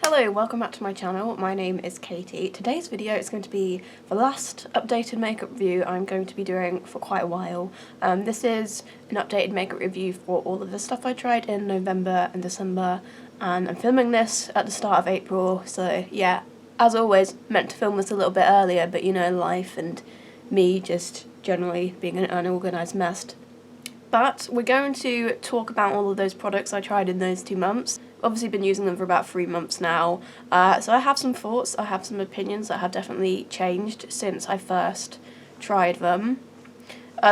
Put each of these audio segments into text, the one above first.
Hello, welcome back to my channel. My name is Katie. Today's video is going to be the last updated makeup review I'm going to be doing for quite a while. This is an updated makeup review for all of the stuff I tried in November and December, and I'm filming this at the start of April, so yeah, as always, meant to film this a little bit earlier, but you know, life and me just generally being an unorganised mess. But we're going to talk about all of those products I tried in those 2 months. Obviously been using them for about 3 months now, so I have some thoughts, I have some opinions that have definitely changed since I first tried them.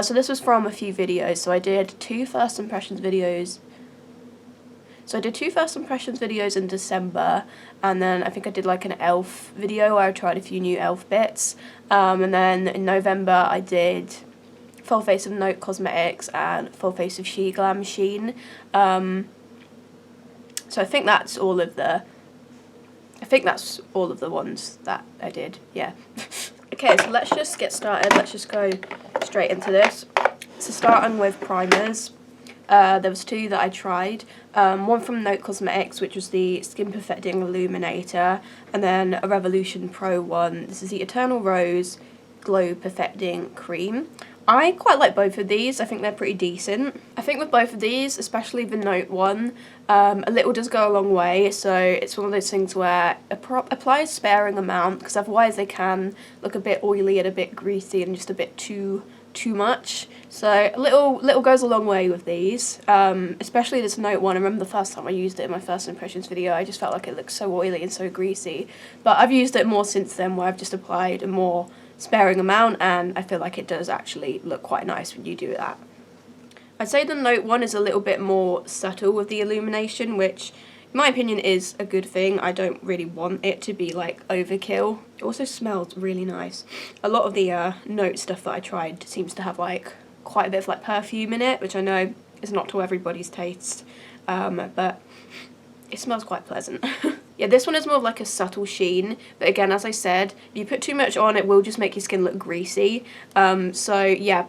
So this was from a few videos, so I did two first impressions videos in December, and then I think I did like an e.l.f. video where I tried a few new e.l.f. bits, and then in November I did full face of Note Cosmetics and full face of SHEGLAM Sheen. So I think that's all of the ones that I did, yeah. Okay, so let's just get started. Let's just go straight into this. So starting with primers, there was two that I tried. One from Note Cosmetics, which was the Skin Perfecting Illuminator, and then a Revolution Pro one. This is the Eternal Rose Glow Perfecting Cream. I quite like both of these. I think they're pretty decent. I think with both of these, especially the Note one, a little does go a long way, so it's one of those things where apply a sparing amount, because otherwise they can look a bit oily and a bit greasy and just a bit too much. So a little goes a long way with these, especially this Note one. I remember the first time I used it in my first impressions video, I just felt like it looked so oily and so greasy. But I've used it more since then, where I've just applied a more sparing amount, and I feel like it does actually look quite nice when you do that. I'd say the Note one is a little bit more subtle with the illumination, which in my opinion is a good thing. I don't really want it to be like overkill. It also smells really nice. A lot of the Note stuff that I tried seems to have like quite a bit of like perfume in it, which I know is not to everybody's taste, but it smells quite pleasant. Yeah, this one is more of like a subtle sheen, but again, as I said, if you put too much on, it will just make your skin look greasy. So yeah,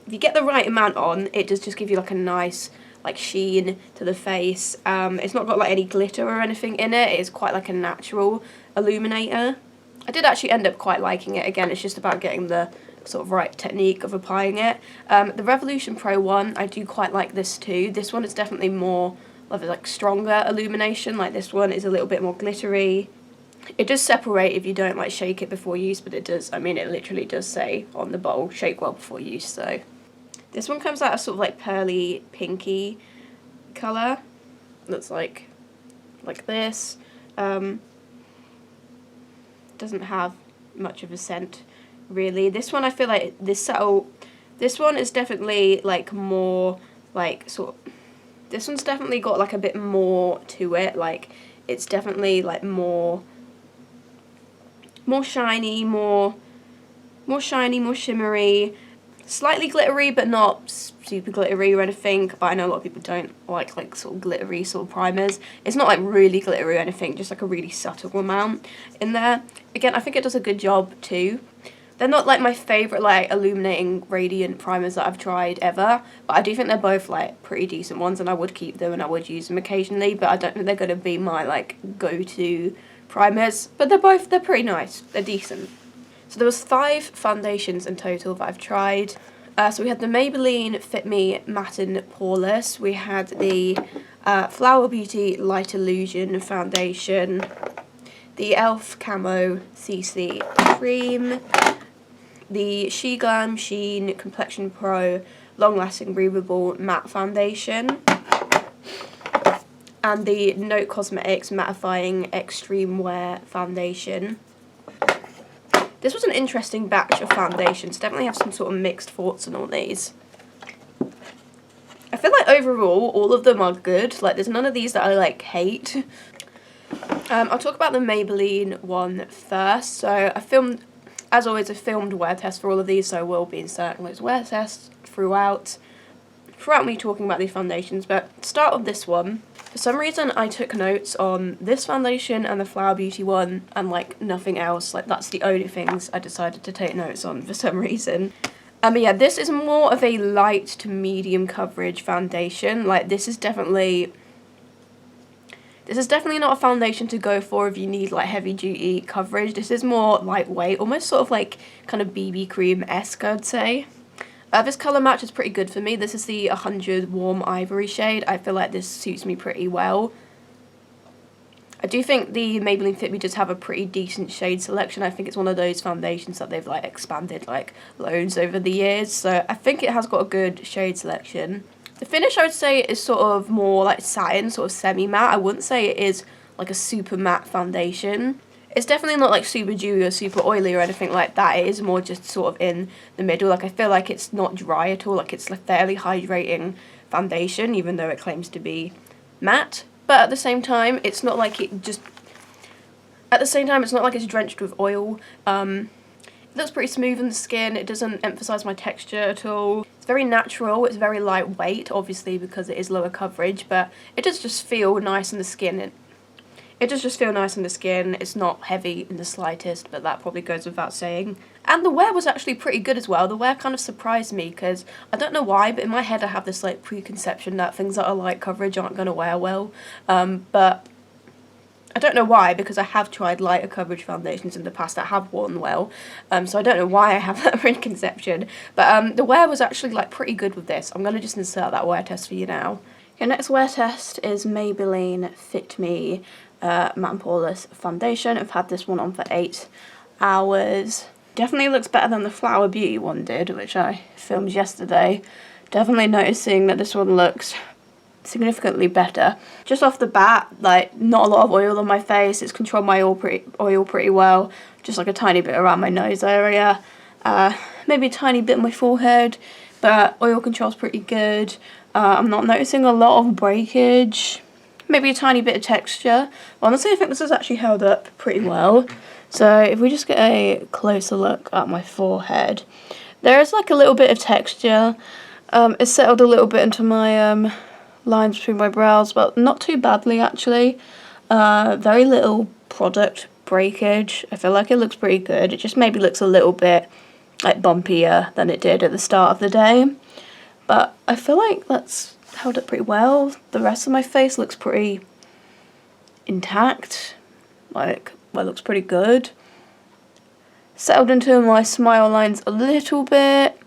if you get the right amount on, it does just give you like a nice like sheen to the face. It's not got like any glitter or anything in it. It is quite like a natural illuminator. I did actually end up quite liking it. Again, it's just about getting the sort of right technique of applying it. The Revolution Pro one, I do quite like this too. This one is definitely more of a like stronger illumination. Like this one is a little bit more glittery. It does separate if you don't like shake it before use, but it does, I mean, it literally does say on the bottle, shake well before use. So this one comes out a sort of like pearly pinky colour. Looks like this. Doesn't have much of a scent really. This one, I feel like this one is definitely like more like this one's definitely got like a bit more to it. Like it's definitely like more shiny, more shimmery, slightly glittery, but not super glittery or anything. But I know a lot of people don't like sort of glittery sort of primers. It's not like really glittery or anything, just like a really subtle amount in there. Again, I think it does a good job too. They're not like my favourite like illuminating radiant primers that I've tried ever, but I do think they're both like pretty decent ones, and I would keep them and I would use them occasionally, but I don't think they're going to be my like go-to primers. But they're pretty nice, they're decent. So there was 5 foundations in total that I've tried. So we had the Maybelline Fit Me Matte and Poreless, we had the Flower Beauty Light Illusion Foundation, the e.l.f. Camo CC Cream, the SHEGLAM Sheen Complexion Pro Long Lasting Breathable Matte Foundation, and the Note Cosmetics Mattifying Extreme Wear Foundation. This was an interesting batch of foundations. Definitely have some sort of mixed thoughts on all these. I feel like overall all of them are good. Like there's none of these that I like hate. I'll talk about the Maybelline one first. So as always, I filmed wear tests for all of these, so I will be inserting those wear tests throughout me talking about these foundations. But to start with this one, for some reason I took notes on this foundation and the Flower Beauty one and like nothing else. Like that's the only things I decided to take notes on for some reason. But yeah, this is more of a light to medium coverage foundation. Like this is definitely This is definitely not a foundation to go for if you need like heavy duty coverage. This is more lightweight, almost sort of like kind of BB cream-esque, I'd say. This colour match is pretty good for me. This is the 100 Warm Ivory shade. I feel like this suits me pretty well. I do think the Maybelline Fit Me does have a pretty decent shade selection. I think it's one of those foundations that they've like expanded like loads over the years. So I think it has got a good shade selection. The finish I would say is sort of more like satin, sort of semi-matte. I wouldn't say it is like a super matte foundation. It's definitely not like super dewy or super oily or anything like that. It is more just sort of in the middle. Like I feel like it's not dry at all. Like it's a fairly hydrating foundation, even though it claims to be matte. But at the same time, it's not like it just... At the same time, it's not like it's drenched with oil. It looks pretty smooth on the skin. It doesn't emphasize my texture at all. It's very natural. It's very lightweight, obviously, because it is lower coverage. But it does just feel nice on the skin. It does just feel nice on the skin. It's not heavy in the slightest, but that probably goes without saying. And the wear was actually pretty good as well. The wear kind of surprised me because I don't know why, but in my head I have this like preconception that things that are light coverage aren't going to wear well. But I don't know why, because I have tried lighter coverage foundations in the past that have worn well. So I don't know why I have that preconception. But the wear was actually like pretty good with this. I'm going to just insert that wear test for you now. Your next wear test is Maybelline Fit Me Matte and Poreless foundation. I've had this one on for 8 hours. Definitely looks better than the Flower Beauty one did, which I filmed yesterday. Definitely noticing that this one looks significantly better. Just off the bat, like not a lot of oil on my face. It's controlled my oil pretty well. Just like a tiny bit around my nose area. Maybe a tiny bit on my forehead, but oil control's pretty good. I'm not noticing a lot of breakage. Maybe a tiny bit of texture. Honestly, I think this has actually held up pretty well. So if we just get a closer look at my forehead, there is like a little bit of texture. It's settled a little bit into my lines between my brows, but not too badly actually. Very little product breakage. I feel like it looks pretty good. It just maybe looks a little bit like bumpier than it did at the start of the day. But I feel like that's held up pretty well. The rest of my face looks pretty intact. Like, well, looks pretty good. Settled into my smile lines a little bit.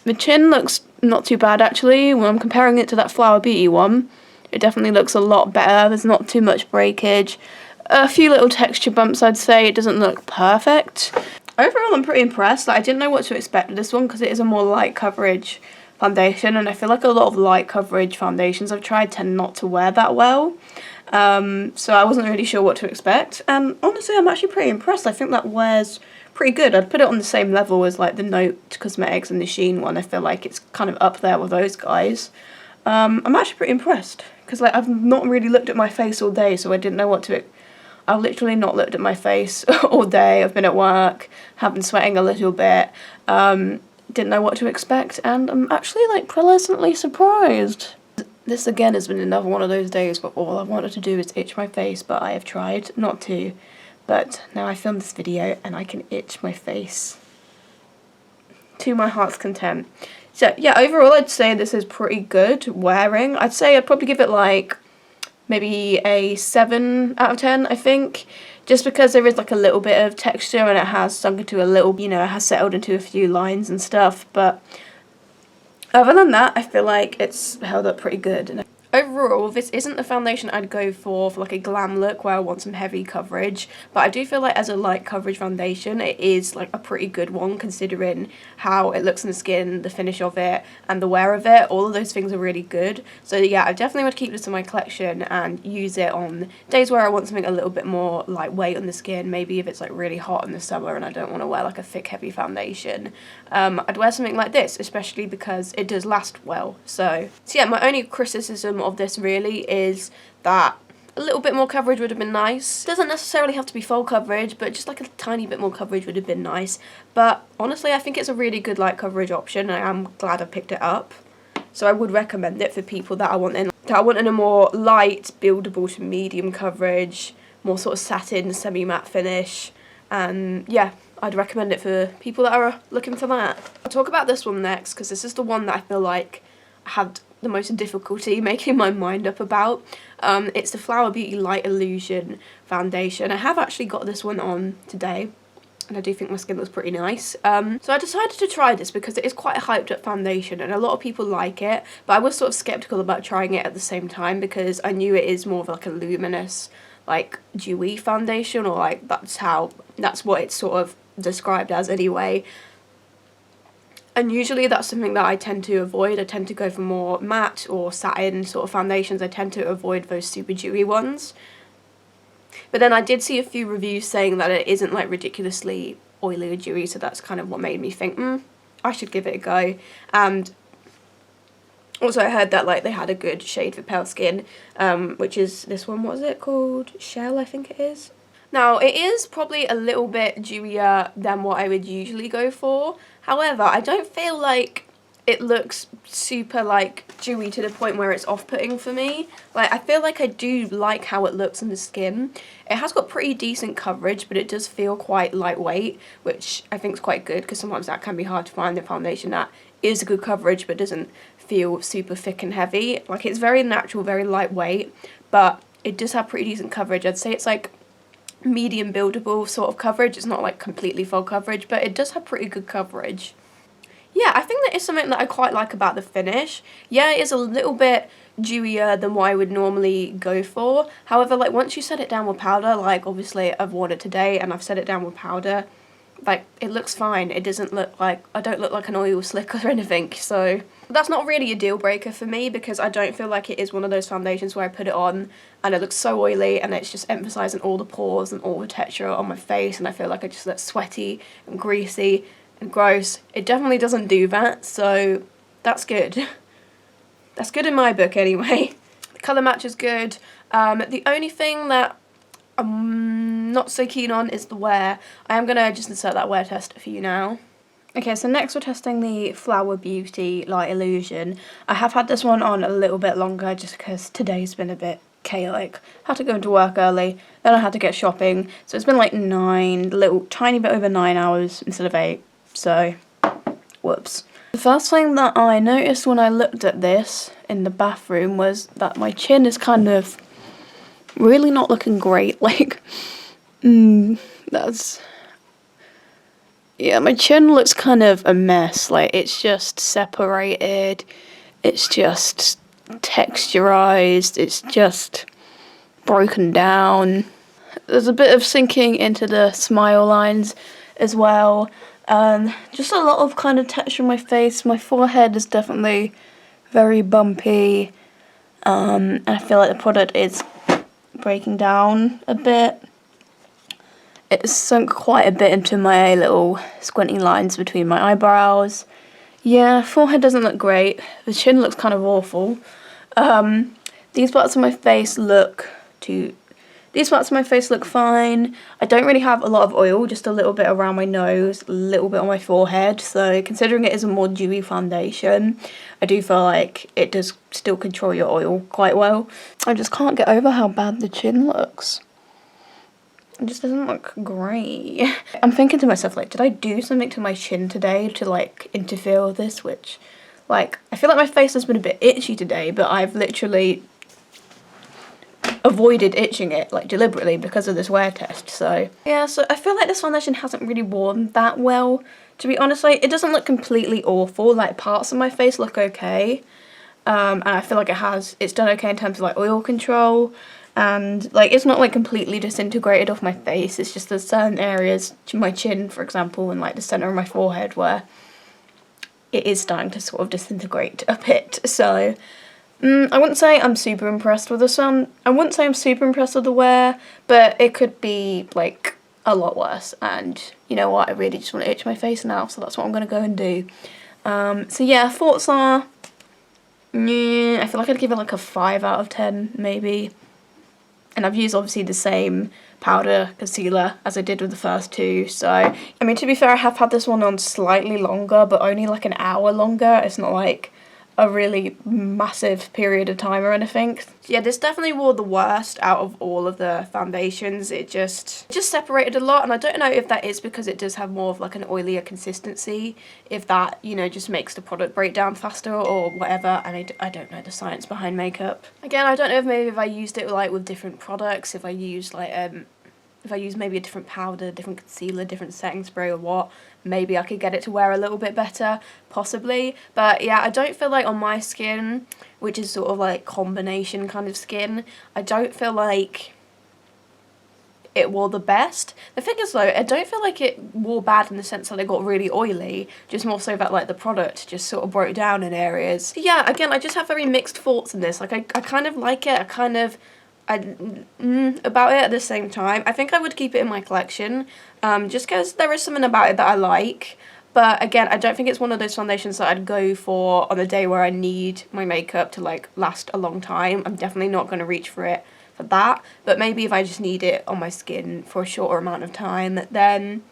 The chin looks not too bad actually. When I'm comparing it to that Flower Beauty one, it definitely looks a lot better. There's not too much breakage. A few little texture bumps, I'd say. It doesn't look perfect. Overall, I'm pretty impressed. Like, I didn't know what to expect with this one because it is a more light coverage foundation, and I feel like a lot of light coverage foundations I've tried tend not to wear that well. So I wasn't really sure what to expect, and honestly I'm actually pretty impressed. I think that wears pretty good. I'd put it on the same level as like the Note Cosmetics and the Sheen one. I feel like it's kind of up there with those guys. I'm actually pretty impressed because like I've not really looked at my face all day, so I didn't know what to... I've literally not looked at my face all day. I've been at work, have been sweating a little bit, didn't know what to expect, and I'm actually like pleasantly surprised. This again has been another one of those days where all I wanted to do is itch my face, but I have tried not to. But now I filmed this video and I can itch my face to my heart's content. So yeah, overall I'd say this is pretty good wearing. I'd say I'd probably give it like maybe a 7 out of 10, I think. Just because there is like a little bit of texture and it has sunk into a little, you know, it has settled into a few lines and stuff. But other than that, I feel like it's held up pretty good. And overall, this isn't the foundation I'd go for like a glam look where I want some heavy coverage, but I do feel like as a light coverage foundation it is like a pretty good one considering how it looks on the skin, the finish of it, and the wear of it. All of those things are really good. So yeah, I definitely would keep this in my collection and use it on days where I want something a little bit more lightweight on the skin, maybe if it's like really hot in the summer and I don't want to wear like a thick heavy foundation. I'd wear something like this, especially because it does last well. So yeah, my only criticism of this really is that a little bit more coverage would have been nice. It doesn't necessarily have to be full coverage, but just like a tiny bit more coverage would have been nice. But honestly, I think it's a really good light coverage option, and I am glad I picked it up. So I would recommend it for people that are wanting a more light, buildable to medium coverage, more sort of satin, semi-matte finish. And yeah, I'd recommend it for people that are looking for that. I'll talk about this one next because this is the one that I feel like I had the most difficulty making my mind up about. It's the Flower Beauty Light Illusion foundation. I have actually got this one on today, and I do think my skin looks pretty nice. So I decided to try this because it is quite a hyped up foundation and a lot of people like it, but I was sort of skeptical about trying it at the same time because I knew it is more of like a luminous, like dewy foundation, or like that's what it's sort of described as anyway. And usually that's something that I tend to avoid. I tend to go for more matte or satin sort of foundations. I tend to avoid those super dewy ones. But then I did see a few reviews saying that it isn't like ridiculously oily or dewy, so that's kind of what made me think, I should give it a go. And also I heard that like they had a good shade for pale skin, which is this one. What is it called? Shell, I think it is. Now, it is probably a little bit dewier than what I would usually go for. However, I don't feel like it looks super like dewy to the point where it's off-putting for me. Like, I feel like I do like how it looks on the skin. It has got pretty decent coverage, but it does feel quite lightweight, which I think is quite good because sometimes that can be hard to find, the foundation that is a good coverage but doesn't feel super thick and heavy. Like, it's very natural, very lightweight, but it does have pretty decent coverage. I'd say it's like medium buildable sort of coverage. It's not like completely full coverage, but it does have pretty good coverage. Yeah, I think that is something that I quite like about the finish. Yeah, it is a little bit dewier than what I would normally go for. However, like once you set it down with powder, like obviously I've worn it today and I've set it down with powder, like it looks fine. It doesn't look like, I don't look like an oil slick or anything, so that's not really a deal breaker for me because I don't feel like it is one of those foundations where I put it on and it looks so oily and it's just emphasising all the pores and all the texture on my face, and I feel like I just look sweaty and greasy and gross. It definitely doesn't do that, so that's good. That's good in my book anyway. The colour match is good. The only thing that I'm not so keen on is the wear. I am going to just insert that wear test for you now. Okay, so next we're testing the Flower Beauty Light Illusion. I have had this one on a little bit longer just because today's been a bit chaotic. Had to go into work early, then I had to get shopping, so it's been like tiny bit over 9 hours instead of 8, so whoops. The first thing that I noticed when I looked at this in the bathroom was that my chin is kind of really not looking great. Like, yeah, my chin looks kind of a mess. Like, it's just separated, it's just texturized, it's just broken down. There's a bit of sinking into the smile lines as well. Just a lot of kind of texture on my face. My forehead is definitely very bumpy, and I feel like the product is breaking down a bit. It's sunk quite a bit into my little squinty lines between my eyebrows. Yeah, forehead doesn't look great. The chin looks kind of awful. These parts of my face look fine. I don't really have a lot of oil, just a little bit around my nose, a little bit on my forehead. So considering it is a more dewy foundation, I do feel like it does still control your oil quite well. I just can't get over how bad the chin looks. It just doesn't look great. I'm thinking to myself, like, did I do something to my chin today to like interfere with this? Which, like, I feel like my face has been a bit itchy today, but I've literally avoided itching it, like, deliberately because of this wear test. So yeah, so I feel like this foundation hasn't really worn that well, to be honest. Like, it doesn't look completely awful. Like, parts of my face look okay, and I feel like it's done okay in terms of like oil control, and like it's not like completely disintegrated off my face. It's just there's certain areas, my chin for example, and like the center of my forehead where it is starting to sort of disintegrate a bit. So I wouldn't say I'm super impressed with this one. I wouldn't say I'm super impressed with the wear, but it could be like a lot worse, and you know what, I really just want to itch my face now, so that's what I'm going to go and do. So yeah, thoughts are, I feel like I'd give it like a 5 out of 10 maybe. And I've used obviously the same powder concealer as I did with the first two, so I mean, to be fair, I have had this one on slightly longer, but only like an hour longer. It's not like a really massive period of time or anything. Yeah, this definitely wore the worst out of all of the foundations. It just separated a lot, and I don't know if that is because it does have more of like an oilier consistency, if that, you know, just makes the product break down faster or whatever, and I don't know the science behind makeup. Again, I don't know if maybe if I used it like with different products, if I used like if I use maybe a different powder, different concealer, different setting spray or what, maybe I could get it to wear a little bit better, possibly. But yeah, I don't feel like on my skin, which is sort of like combination kind of skin, I don't feel like it wore the best. The thing is though, I don't feel like it wore bad in the sense that it got really oily, just more so that like the product just sort of broke down in areas. Yeah, again, I just have very mixed thoughts in this. Like I kind of like it, about it at the same time. I think I would keep it in my collection, just because there is something about it that I like. But again, I don't think it's one of those foundations that I'd go for on a day where I need my makeup to like last a long time. I'm definitely not going to reach for it for that. But maybe if I just need it on my skin for a shorter amount of time, then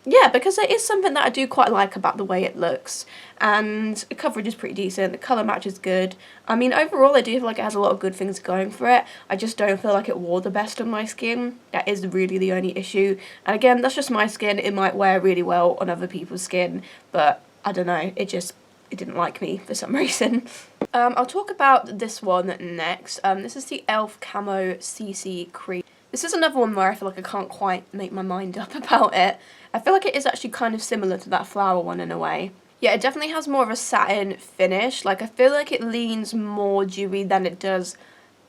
yeah, because it is something that I do quite like about the way it looks, and the coverage is pretty decent, the colour match is good. I mean, overall I do feel like it has a lot of good things going for it. I just don't feel like it wore the best on my skin. That is really the only issue, and again, that's just my skin. It might wear really well on other people's skin, but I don't know, it didn't like me for some reason. I'll talk about this one next. This is the e.l.f. Camo CC Cream. This is another one where I feel like I can't quite make my mind up about it. I feel like it is actually kind of similar to that flower one in a way. Yeah, it definitely has more of a satin finish. Like, I feel like it leans more dewy than it does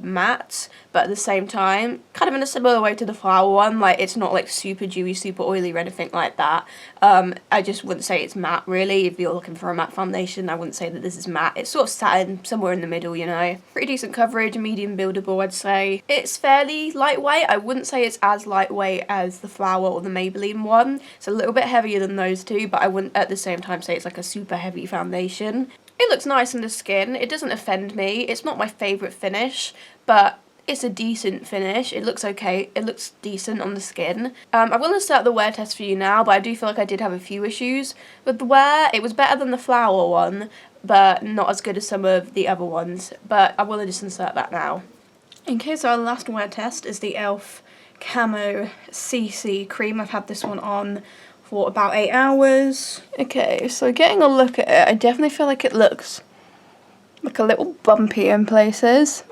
matte, but at the same time, kind of in a similar way to the flower one. Like, it's not like super dewy, super oily or anything like that. I just wouldn't say it's matte really. If you're looking for a matte foundation, I wouldn't say that this is matte. It's sort of satin, somewhere in the middle, you know. Pretty decent coverage, medium buildable, I'd say. It's fairly lightweight. I wouldn't say it's as lightweight as the flower or the Maybelline one. It's a little bit heavier than those two, but I wouldn't at the same time say it's like a super heavy foundation. It looks nice on the skin. It doesn't offend me. It's not my favourite finish, but it's a decent finish. It looks okay. It looks decent on the skin. I will start the wear test for you now, but I do feel like I did have a few issues with the wear. It was better than the flower one, but not as good as some of the other ones. But I will just insert that now. Okay, so our last wear test is the e.l.f. Camo CC Cream. I've had this one on for about 8 hours. Okay, so getting a look at it, I definitely feel like it looks like a little bumpy in places.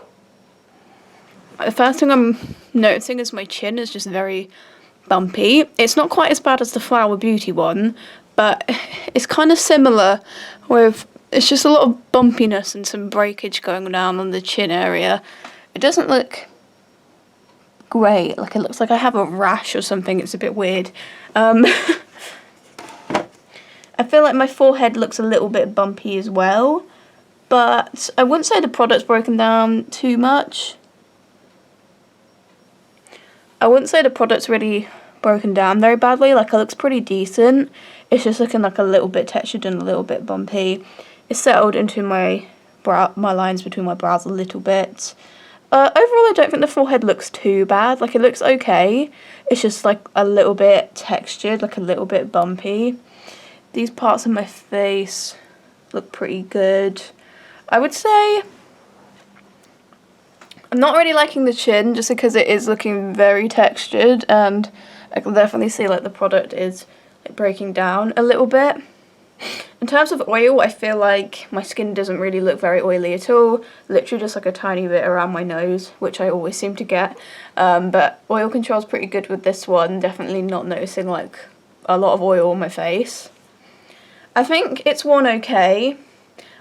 The first thing I'm noticing is my chin is just very bumpy. It's not quite as bad as the Flower Beauty one, but it's kind of similar with, it's just a lot of bumpiness and some breakage going down on the chin area. It doesn't look great, like it looks like I have a rash or something. It's a bit weird. I feel like my forehead looks a little bit bumpy as well, but I wouldn't say the product's broken down too much. I wouldn't say the product's really broken down very badly. Like, it looks pretty decent. It's just looking like a little bit textured and a little bit bumpy. It's settled into my lines between my brows a little bit. Overall, I don't think the forehead looks too bad. Like, it looks okay. It's just like a little bit textured, like a little bit bumpy. These parts of my face look pretty good. I would say I'm not really liking the chin just because it is looking very textured, and I can definitely see like the product is like breaking down a little bit. In terms of oil, I feel like my skin doesn't really look very oily at all. Literally just like a tiny bit around my nose, which I always seem to get. But oil control is pretty good with this one. Definitely not noticing like a lot of oil on my face. I think it's worn okay.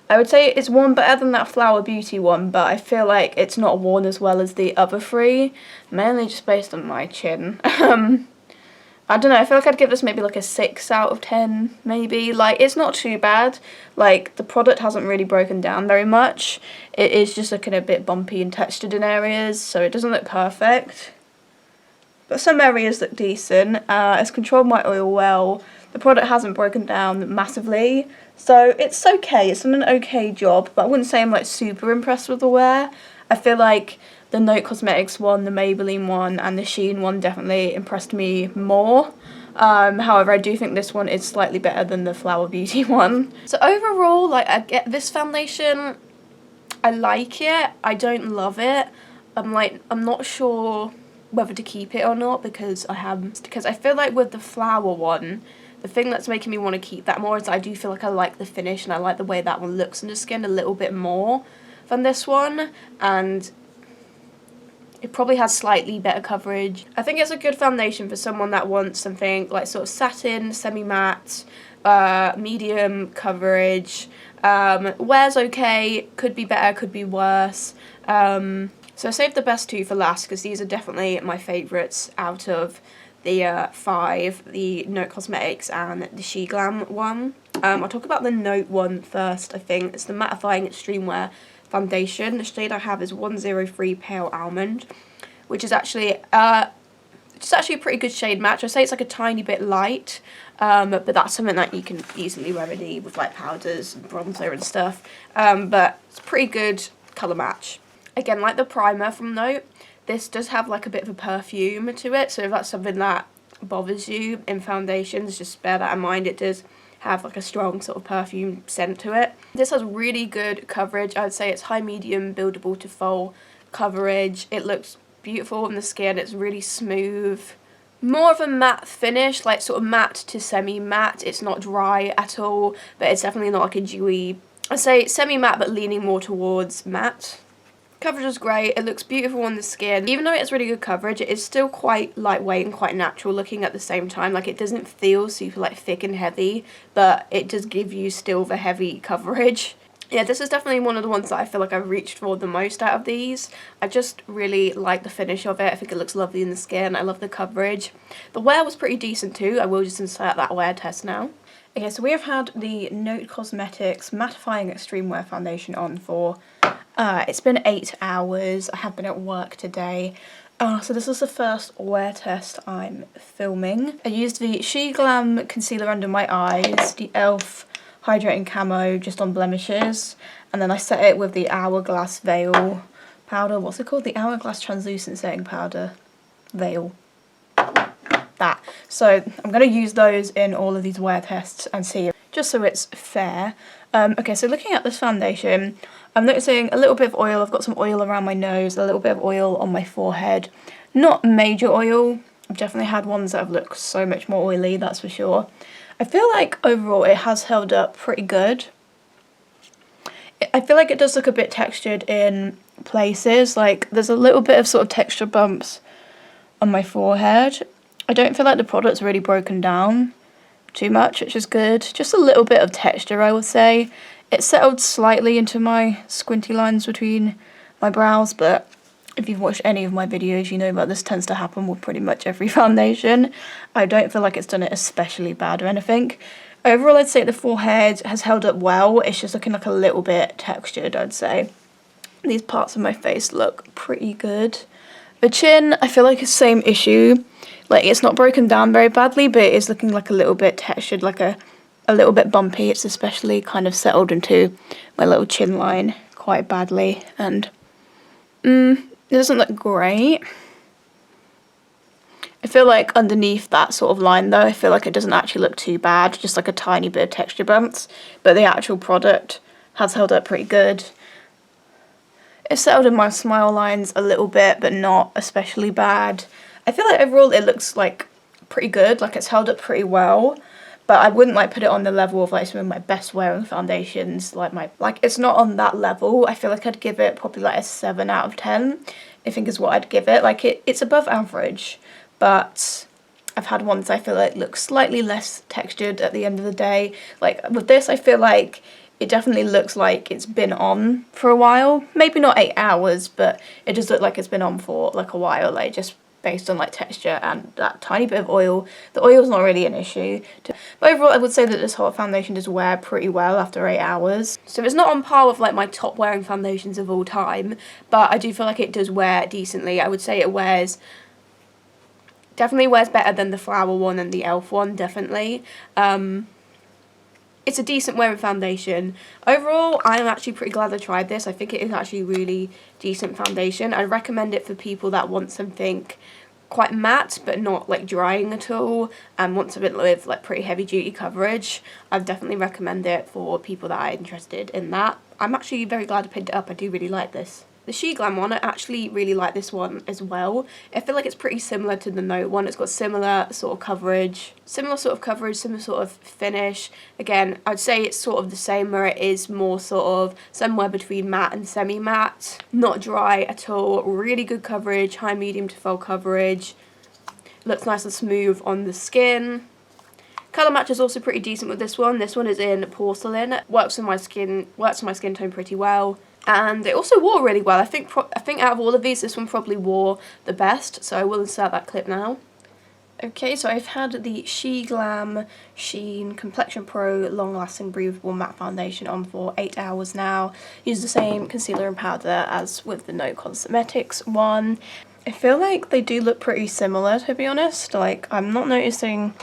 I would say it's worn better than that Flower Beauty one, but I feel like it's not worn as well as the other three, mainly just based on my chin. I don't know, I feel like I'd give this maybe like a 6 out of 10, maybe. Like, it's not too bad. Like, the product hasn't really broken down very much. It is just looking a bit bumpy and textured in areas, so it doesn't look perfect. But some areas look decent. It's controlled my oil well. The product hasn't broken down massively, so it's okay. It's done an okay job, but I wouldn't say I'm like super impressed with the wear. I feel like the Note Cosmetics one, the Maybelline one, and the Shein one definitely impressed me more. However, I do think this one is slightly better than the Flower Beauty one. So overall, like, I get this foundation, I like it, I don't love it. I'm not sure whether to keep it or not because I feel like with the Flower one, the thing that's making me want to keep that more is I do feel like I like the finish and I like the way that one looks on the skin a little bit more than this one, and it probably has slightly better coverage. I think it's a good foundation for someone that wants something like sort of satin, semi-matte, medium coverage. Wears okay, could be better, could be worse. So I saved the best two for last because these are definitely my favourites out of the 5, the Note Cosmetics and the SHEGLAM one. I'll talk about the Note one first, I think. It's the Mattifying Extreme Wear foundation. The shade I have is 103 Pale Almond, which is actually a pretty good shade match. I say it's like a tiny bit light, but that's something that you can easily remedy with like powders and bronzer and stuff. But it's a pretty good colour match. Again, like the primer from Note, this does have like a bit of a perfume to it, so if that's something that bothers you in foundations, just bear that in mind. It does have like a strong sort of perfume scent to it. This has really good coverage. I'd say it's high medium buildable to full coverage. It looks beautiful on the skin. It's really smooth. More of a matte finish, like sort of matte to semi-matte. It's not dry at all, but it's definitely not like a dewy, I'd say semi-matte but leaning more towards matte. Coverage is great, it looks beautiful on the skin. Even though it's really good coverage, it is still quite lightweight and quite natural looking at the same time. Like, it doesn't feel super like thick and heavy, but it does give you still the heavy coverage. Yeah, this is definitely one of the ones that I feel like I've reached for the most out of these. I just really like the finish of it. I think it looks lovely in the skin. I love the coverage. The wear was pretty decent too. I will just insert that wear test now. Okay, so we have had the Note Cosmetics Mattifying Extreme Wear Foundation on for, it's been 8 hours. I have been at work today. So this is the first wear test I'm filming. I used the SHEGLAM concealer under my eyes, the e.l.f. Hydrating Camo just on blemishes, and then I set it with the Hourglass Veil powder. What's it called? The Hourglass Translucent Setting Powder Veil. That. So I'm going to use those in all of these wear tests and see, just so it's fair. Okay, so looking at this foundation, I'm noticing a little bit of oil. I've got some oil around my nose, a little bit of oil on my forehead. Not major oil. I've definitely had ones that have looked so much more oily, that's for sure. I feel like overall it has held up pretty good. I feel like it does look a bit textured in places. Like, there's a little bit of sort of texture bumps on my forehead. I don't feel like the product's really broken down too much, which is good. Just a little bit of texture, I would say. It settled slightly into my squinty lines between my brows, but if you've watched any of my videos, you know that this tends to happen with pretty much every foundation. I don't feel like it's done it especially bad or anything. Overall, I'd say the forehead has held up well. It's just looking like a little bit textured, I'd say. These parts of my face look pretty good. The chin, I feel like it's the same issue. Like, it's not broken down very badly, but it is looking like a little bit textured, like a little bit bumpy. It's especially kind of settled into my little chin line quite badly, and it doesn't look great. I feel like underneath that sort of line though, I feel like it doesn't actually look too bad, just like a tiny bit of texture bumps, but the actual product has held up pretty good. It's settled in my smile lines a little bit, but not especially bad. I feel like overall it looks like pretty good, like it's held up pretty well, but I wouldn't like put it on the level of like some of my best wearing foundations, like it's not on that level. I feel like I'd give it probably like a 7 out of 10, I think is what I'd give it. Like it's above average, but I've had ones I feel like look slightly less textured at the end of the day. Like with this, I feel like it definitely looks like it's been on for a while. Maybe not 8 hours, but it does look like it's been on for like a while, like just based on like texture and that tiny bit of oil. The oil's not really an issue. But overall, I would say that this whole foundation does wear pretty well after 8 hours. So it's not on par with like my top wearing foundations of all time, but I do feel like it does wear decently. I would say it definitely wears better than the Flower one and the e.l.f. one, definitely. It's a decent wearing foundation. Overall, I'm actually pretty glad I tried this. I think it is actually really decent foundation. I recommend it for people that want something quite matte but not like drying at all, and want something with like pretty heavy duty coverage, I'd definitely recommend it for people that are interested in that. I'm actually very glad I picked it up. I do really like this. The SHEGLAM one, I actually really like this one as well. I feel like it's pretty similar to the Note one. It's got similar sort of coverage, similar sort of finish. Again, I'd say it's sort of the same, where it is more sort of somewhere between matte and semi-matte. Not dry at all, really good coverage, high, medium to full coverage. Looks nice and smooth on the skin. Colour match is also pretty decent with this one. This one is in Porcelain. Works on my skin tone pretty well. And it also wore really well. I think out of all of these, this one probably wore the best, so I will insert that clip now. Okay, so I've had the SHEGLAM Sheen Complexion Pro Long Lasting Breathable Matte Foundation on for 8 hours now. Use the same concealer and powder as with the No Cosmetics one. I feel like they do look pretty similar, to be honest. Like, I'm not noticing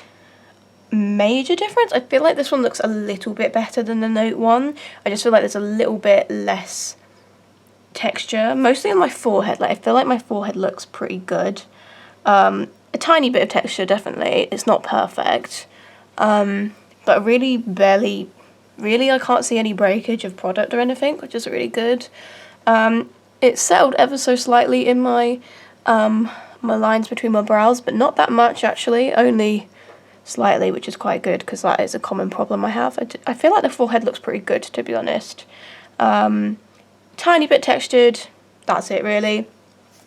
major difference. I feel like this one looks a little bit better than the Note one. I just feel like there's a little bit less texture, mostly on my forehead. Like, I feel like my forehead looks pretty good. A tiny bit of texture, definitely. It's not perfect, but really barely, really I can't see any breakage of product or anything, which is really good. It's settled ever so slightly in my my lines between my brows, but not that much actually, only slightly, which is quite good because that is a common problem I have. I feel like the forehead looks pretty good, to be honest. Tiny bit textured, that's it really.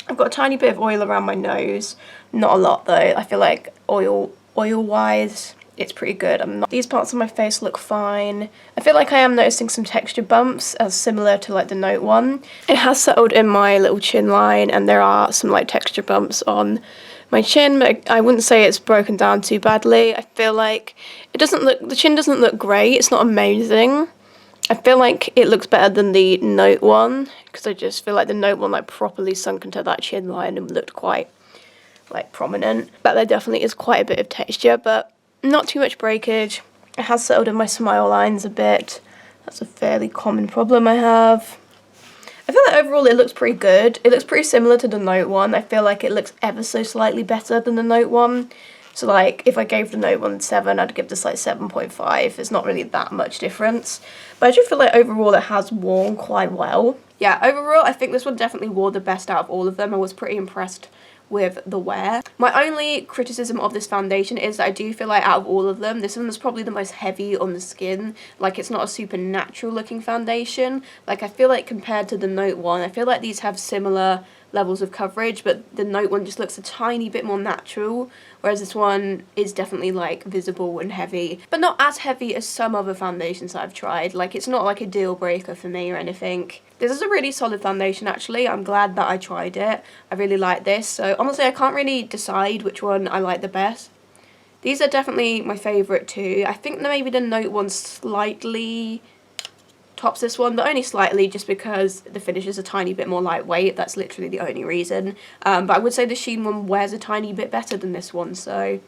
I've got a tiny bit of oil around my nose, not a lot though. I feel like oil wise it's pretty good. These parts of my face look fine. I feel like I am noticing some texture bumps, as similar to like the Note one. It has settled in my little chin line, and there are some like texture bumps on my chin, but I wouldn't say it's broken down too badly. I feel like the chin doesn't look great. It's not amazing. I feel like it looks better than the Note one, because I just feel like the Note one like properly sunk into that chin line and looked quite like prominent. But there definitely is quite a bit of texture, but not too much breakage. It has settled in my smile lines a bit. That's a fairly common problem I have. I feel like overall it looks pretty good. It looks pretty similar to the Note one. I feel like it looks ever so slightly better than the Note one. So like if I gave the Note one 7, I'd give this like 7.5. It's not really that much difference. But I do feel like overall it has worn quite well. Yeah, overall I think this one definitely wore the best out of all of them. I was pretty impressed with the wear. My only criticism of this foundation is that I do feel like out of all of them, this one is probably the most heavy on the skin. Like, it's not a super natural looking foundation. Like, I feel like compared to the Note one, I feel like these have similar levels of coverage, but the Note one just looks a tiny bit more natural, whereas this one is definitely like visible and heavy, but not as heavy as some other foundations that I've tried. Like, it's not like a deal breaker for me or anything. This is a really solid foundation actually. I'm glad that I tried it. I really like this. So honestly, I can't really decide which one I like the best. These are definitely my favourite too. I think that maybe the Note one slightly tops this one, but only slightly, just because the finish is a tiny bit more lightweight. That's literally the only reason. But I would say the Sheen one wears a tiny bit better than this one, so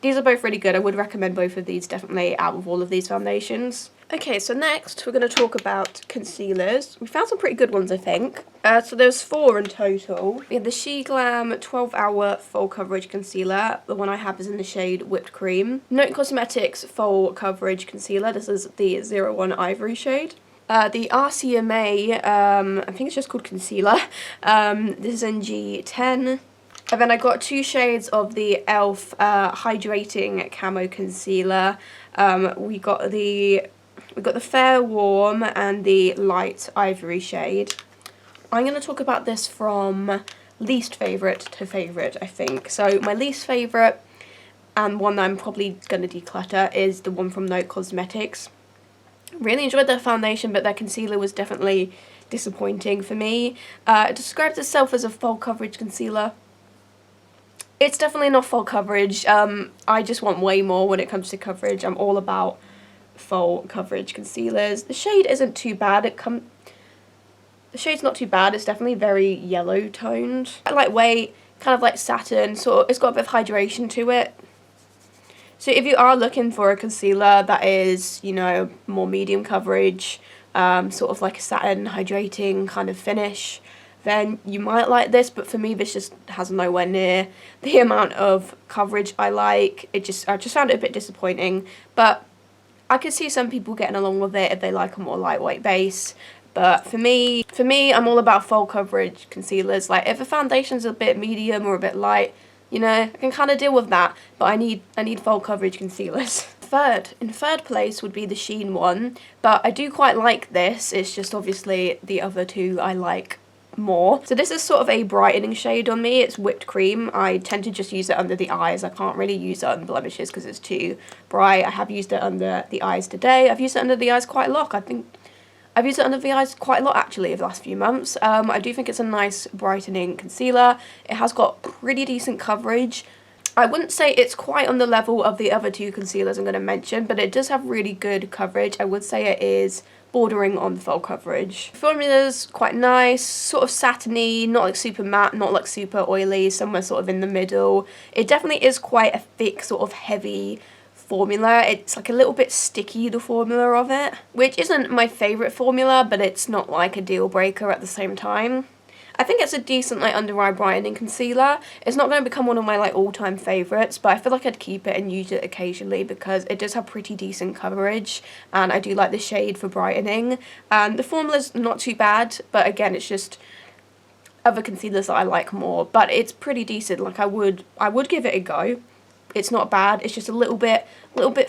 these are both really good. I would recommend both of these definitely out of all of these foundations. Okay, so next we're going to talk about concealers. We found some pretty good ones, I think. So there's 4 in total. We have the SHEGLAM 12-Hour Full Coverage Concealer. The one I have is in the shade Whipped Cream. Note Cosmetics Full Coverage Concealer. This is the 01 Ivory shade. The RCMA, I think it's just called Concealer. This is in G10. And then I got 2 shades of the e.l.f. Hydrating Camo Concealer. We got the Fair Warm and the Light Ivory shade. I'm going to talk about this from least favourite to favourite, I think. So my least favourite, and one that I'm probably going to declutter, is the one from Note Cosmetics. Really enjoyed their foundation, but their concealer was definitely disappointing for me. It describes itself as a full coverage concealer. It's definitely not full coverage. I just want way more when it comes to coverage. I'm all about full coverage concealers. The shade isn't too bad. The shade's not too bad. It's definitely very yellow toned. Lightweight, kind of like satin, so it's got a bit of hydration to it. So if you are looking for a concealer that is, you know, more medium coverage, sort of like a satin hydrating kind of finish, then you might like this, but for me this just has nowhere near the amount of coverage I like. I just found it a bit disappointing, but I could see some people getting along with it if they like a more lightweight base. But for me, I'm all about full coverage concealers. Like if a foundation's a bit medium or a bit light, you know, I can kind of deal with that, but I need full coverage concealers. In third place would be the Sheen one, but I do quite like this. It's just obviously the other two I like more. So this is sort of a brightening shade on me. It's whipped cream. I tend to just use it under the eyes. I can't really use it on blemishes because it's too bright. I have used it under the eyes today. I've used it under the eyes quite a lot. I think I've used it under the eyes quite a lot actually over the last few months. I do think it's a nice brightening concealer. It has got pretty decent coverage. I wouldn't say it's quite on the level of the other two concealers I'm going to mention, but it does have really good coverage. I would say it is bordering on full coverage. The formula's quite nice, sort of satiny, not like super matte, not like super oily, somewhere sort of in the middle. It definitely is quite a thick, sort of heavy formula. It's like a little bit sticky, the formula of it, which isn't my favourite formula, but it's not like a deal breaker at the same time. I think it's a decent like under eye brightening concealer. It's not going to become one of my like all-time favourites, but I feel like I'd keep it and use it occasionally because it does have pretty decent coverage, and I do like the shade for brightening. And the formula's not too bad, but again, it's just other concealers that I like more. But it's pretty decent. Like I would give it a go. It's not bad. It's just a little bit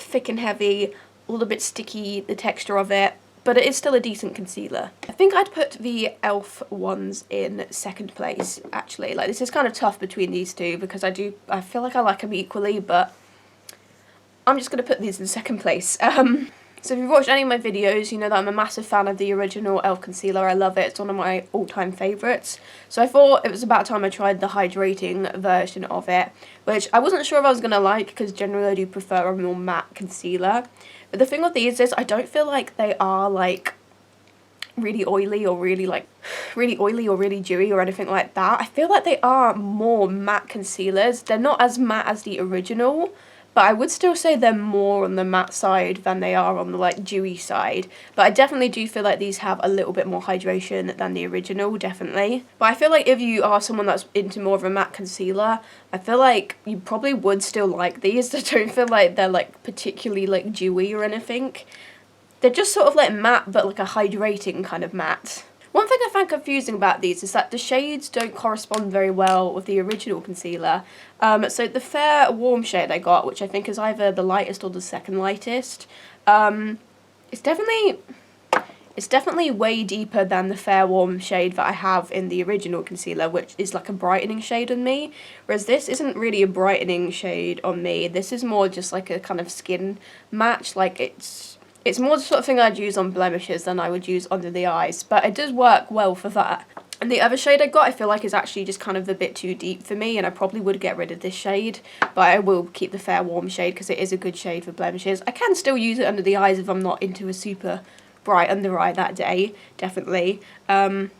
thick and heavy, a little bit sticky, the texture of it. But it is still a decent concealer. I think I'd put the e.l.f. ones in second place, actually. Like, this is kind of tough between these two because I feel like I like them equally, but I'm just going to put these in second place. So if you've watched any of my videos, you know that I'm a massive fan of the original e.l.f. concealer. I love it. It's one of my all-time favourites. So I thought it was about time I tried the hydrating version of it, which I wasn't sure if I was going to like because generally I do prefer a more matte concealer. But the thing with these is I don't feel like they are like really oily or really dewy or anything like that. I feel like they are more matte concealers. They're not as matte as the original, but I would still say they're more on the matte side than they are on the like dewy side. But I definitely do feel like these have a little bit more hydration than the original, definitely. But I feel like if you are someone that's into more of a matte concealer, I feel like you probably would still like these. I don't feel like they're like particularly like dewy or anything. They're just sort of like matte, but like a hydrating kind of matte. One thing I find confusing about these is that the shades don't correspond very well with the original concealer. So the fair warm shade I got, which I think is either the lightest or the second lightest, it's definitely way deeper than the fair warm shade that I have in the original concealer, which is like a brightening shade on me. Whereas this isn't really a brightening shade on me. This is more just like a kind of skin match. Like it's more the sort of thing I'd use on blemishes than I would use under the eyes, but it does work well for that. And the other shade I got I feel like is actually just kind of a bit too deep for me, and I probably would get rid of this shade, but I will keep the fair warm shade because it is a good shade for blemishes. I can still use it under the eyes if I'm not into a super bright under eye that day, definitely. But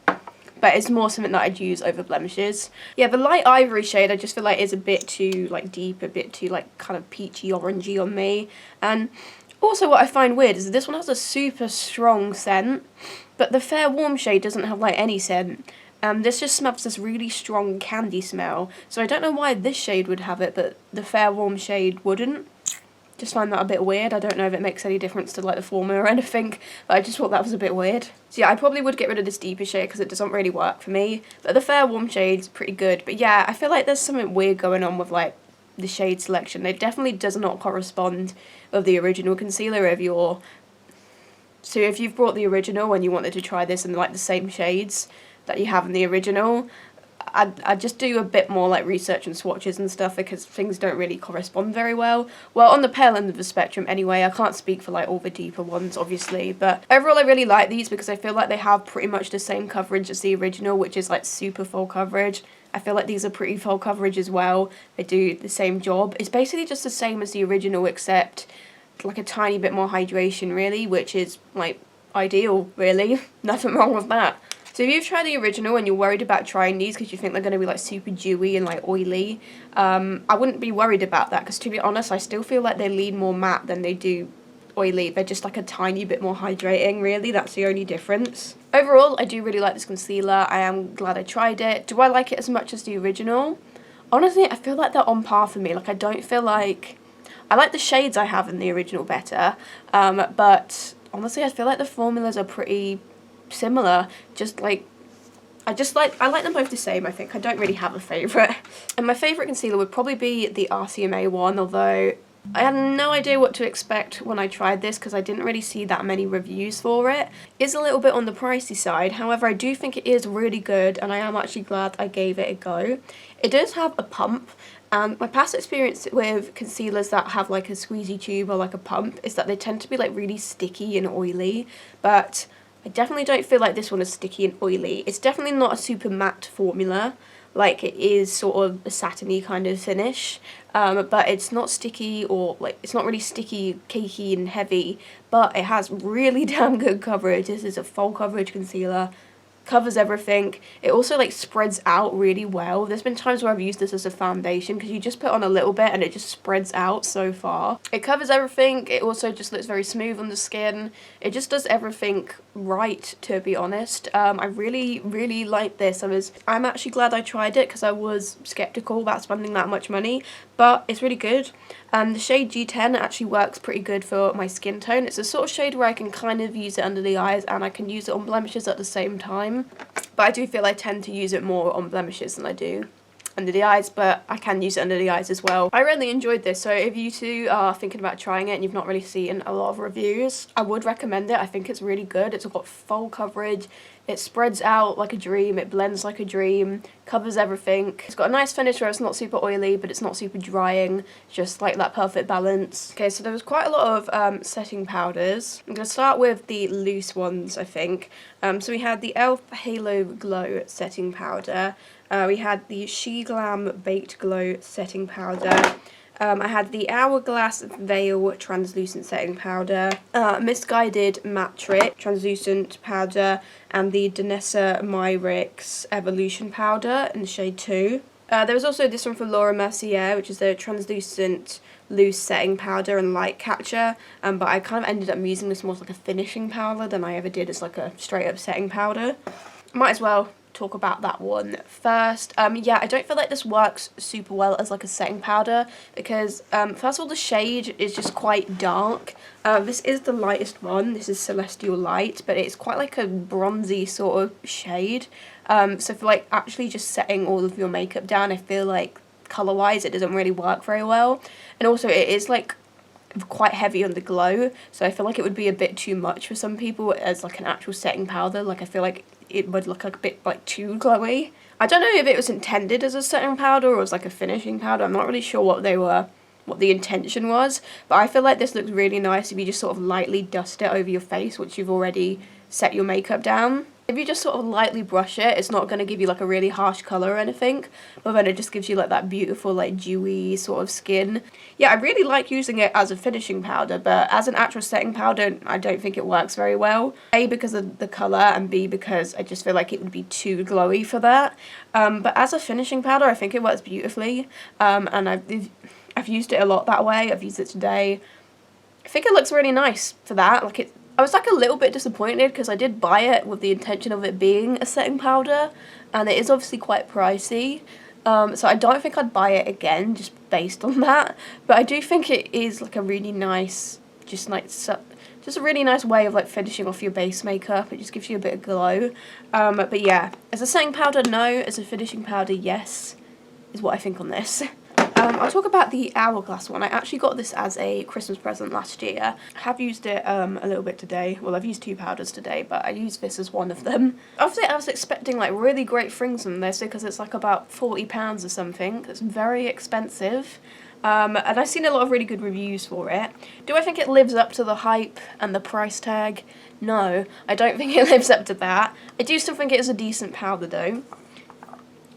it's more something that I'd use over blemishes. Yeah, the light ivory shade I just feel like is a bit too like deep, a bit too like kind of peachy orangey on me. And also what I find weird is that this one has a super strong scent, but the fair warm shade doesn't have like any scent. This just smells this really strong candy smell. So I don't know why this shade would have it, but the fair warm shade wouldn't. Just find that a bit weird. I don't know if it makes any difference to like the formula or anything, but I just thought that was a bit weird. So yeah, I probably would get rid of this deeper shade because it doesn't really work for me. But the fair warm shade's pretty good. But yeah, I feel like there's something weird going on with like the shade selection. It definitely does not correspond with the original concealer if you're... So if you've brought the original and you wanted to try this in like the same shades that you have in the original, I'd just do a bit more like research and swatches and stuff because things don't really correspond very well. Well, on the pale end of the spectrum anyway. I can't speak for like all the deeper ones obviously, but overall I really like these because I feel like they have pretty much the same coverage as the original, which is like super full coverage. I feel like these are pretty full coverage as well. They do the same job. It's basically just the same as the original except like a tiny bit more hydration really, which is like ideal really. Nothing wrong with that. So if you've tried the original and you're worried about trying these because you think they're going to be like super dewy and like oily, I wouldn't be worried about that because to be honest I still feel like they lean more matte than they do oily. They're just like a tiny bit more hydrating, really. That's the only difference. Overall, I do really like this concealer. I am glad I tried it. Do I like it as much as the original? Honestly, I feel like they're on par for me. Like, I don't feel like... I like the shades I have in the original better, but honestly, I feel like the formulas are pretty similar. Just like... I like them both the same, I think. I don't really have a favourite. And my favourite concealer would probably be the RCMA one, although I had no idea what to expect when I tried this because I didn't really see that many reviews for it. It's a little bit on the pricey side, however I do think it is really good and I am actually glad I gave it a go. It does have a pump, and my past experience with concealers that have like a squeezy tube or like a pump is that they tend to be like really sticky and oily, but I definitely don't feel like this one is sticky and oily. It's definitely not a super matte formula, like it is sort of a satiny kind of finish, but it's not sticky or like, it's not really sticky, cakey and heavy, but it has really damn good coverage. This is a full coverage concealer. Covers everything. It also like spreads out really well. There's been times where I've used this as a foundation because you just put on a little bit and it just spreads out so far. It covers everything. It also just looks very smooth on the skin. It just does everything right, to be honest. I really like this. I'm actually glad I tried it because I was skeptical about spending that much money, but it's really good. The shade G10 actually works pretty good for my skin tone. It's a sort of shade where I can kind of use it under the eyes and I can use it on blemishes at the same time. But I do feel I tend to use it more on blemishes than I do under the eyes, but I can use it under the eyes as well. I really enjoyed this, so if you two are thinking about trying it and you've not really seen a lot of reviews, I would recommend it. I think it's really good. It's got full coverage. It spreads out like a dream, it blends like a dream, covers everything. It's got a nice finish where it's not super oily, but it's not super drying, just like that perfect balance. Okay, so there was quite a lot of setting powders. I'm going to start with the loose ones, I think. So we had the e.l.f. Halo Glow setting powder. We had the SHEGLAM Baked Glow setting powder. I had the Hourglass Veil Translucent Setting Powder, Missguided Matte Trick Translucent Powder, and the DANESSA MYRICKS Evolution Powder in the shade 2. There was also this one from Mercier, which is the Translucent Loose Setting Powder and Light Catcher, but I kind of ended up using this more as like a finishing powder than I ever did as like a straight up setting powder. Might as well talk about that one first. Yeah, I don't feel like this works super well as like a setting powder because first of all the shade is just quite dark. This is the lightest one. This is Celestial Light, but it's quite like a bronzy sort of shade. So for like actually just setting all of your makeup down, I feel like colour wise it doesn't really work very well, and also it is like quite heavy on the glow, so I feel like it would be a bit too much for some people as like an actual setting powder. Like I feel like it would look like a bit like too glowy. I don't know if it was intended as a setting powder or as like a finishing powder. I'm not really sure what the intention was, but I feel like this looks really nice if you just sort of lightly dust it over your face once you've already set your makeup down. If you just sort of lightly brush it, it's not going to give you like a really harsh colour or anything, but then it just gives you like that beautiful like dewy sort of skin. Yeah, I really like using it as a finishing powder, but as an actual setting powder, I don't think it works very well. A, because of the colour, and B, because I just feel like it would be too glowy for that. But as a finishing powder, I think it works beautifully, and I've used it a lot that way. I've used it today. I think it looks really nice for that. Like I was like a little bit disappointed because I did buy it with the intention of it being a setting powder, and it is obviously quite pricey, so I don't think I'd buy it again just based on that, but I do think it is like a really nice, just a really nice way of like finishing off your base makeup. It just gives you a bit of glow, but yeah, as a setting powder, no. As a finishing powder, yes, is what I think on this. I'll talk about the Hourglass one. I actually got this as a Christmas present last year. I have used it a little bit today. Well, I've used 2 powders today, but I used this as one of them. Obviously, I was expecting like really great things from this because it's like about £40 or something. It's very expensive. And I've seen a lot of really good reviews for it. Do I think it lives up to the hype and the price tag? No, I don't think it lives up to that. I do still think it is a decent powder though.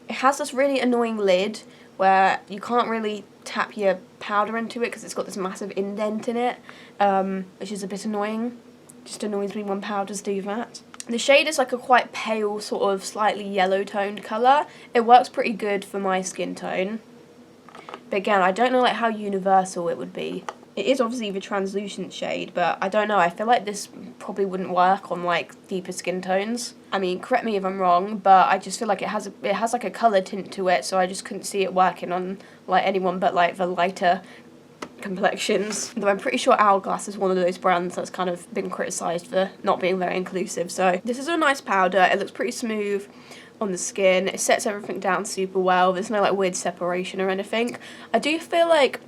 It has this really annoying lid where you can't really tap your powder into it because it's got this massive indent in it, which is a bit annoying. Just annoys me when powders do that. The shade is like a quite pale, sort of slightly yellow toned colour. It works pretty good for my skin tone. But again, I don't know like how universal it would be. It is obviously the translucent shade, but I don't know, I feel like this probably wouldn't work on like deeper skin tones. I mean, correct me if I'm wrong, but I just feel like it has like a colour tint to it, so I just couldn't see it working on like anyone but like the lighter complexions. Though I'm pretty sure Hourglass is one of those brands that's kind of been criticised for not being very inclusive. So this is a nice powder. It looks pretty smooth on the skin. It sets everything down super well. There's no like weird separation or anything. I do feel like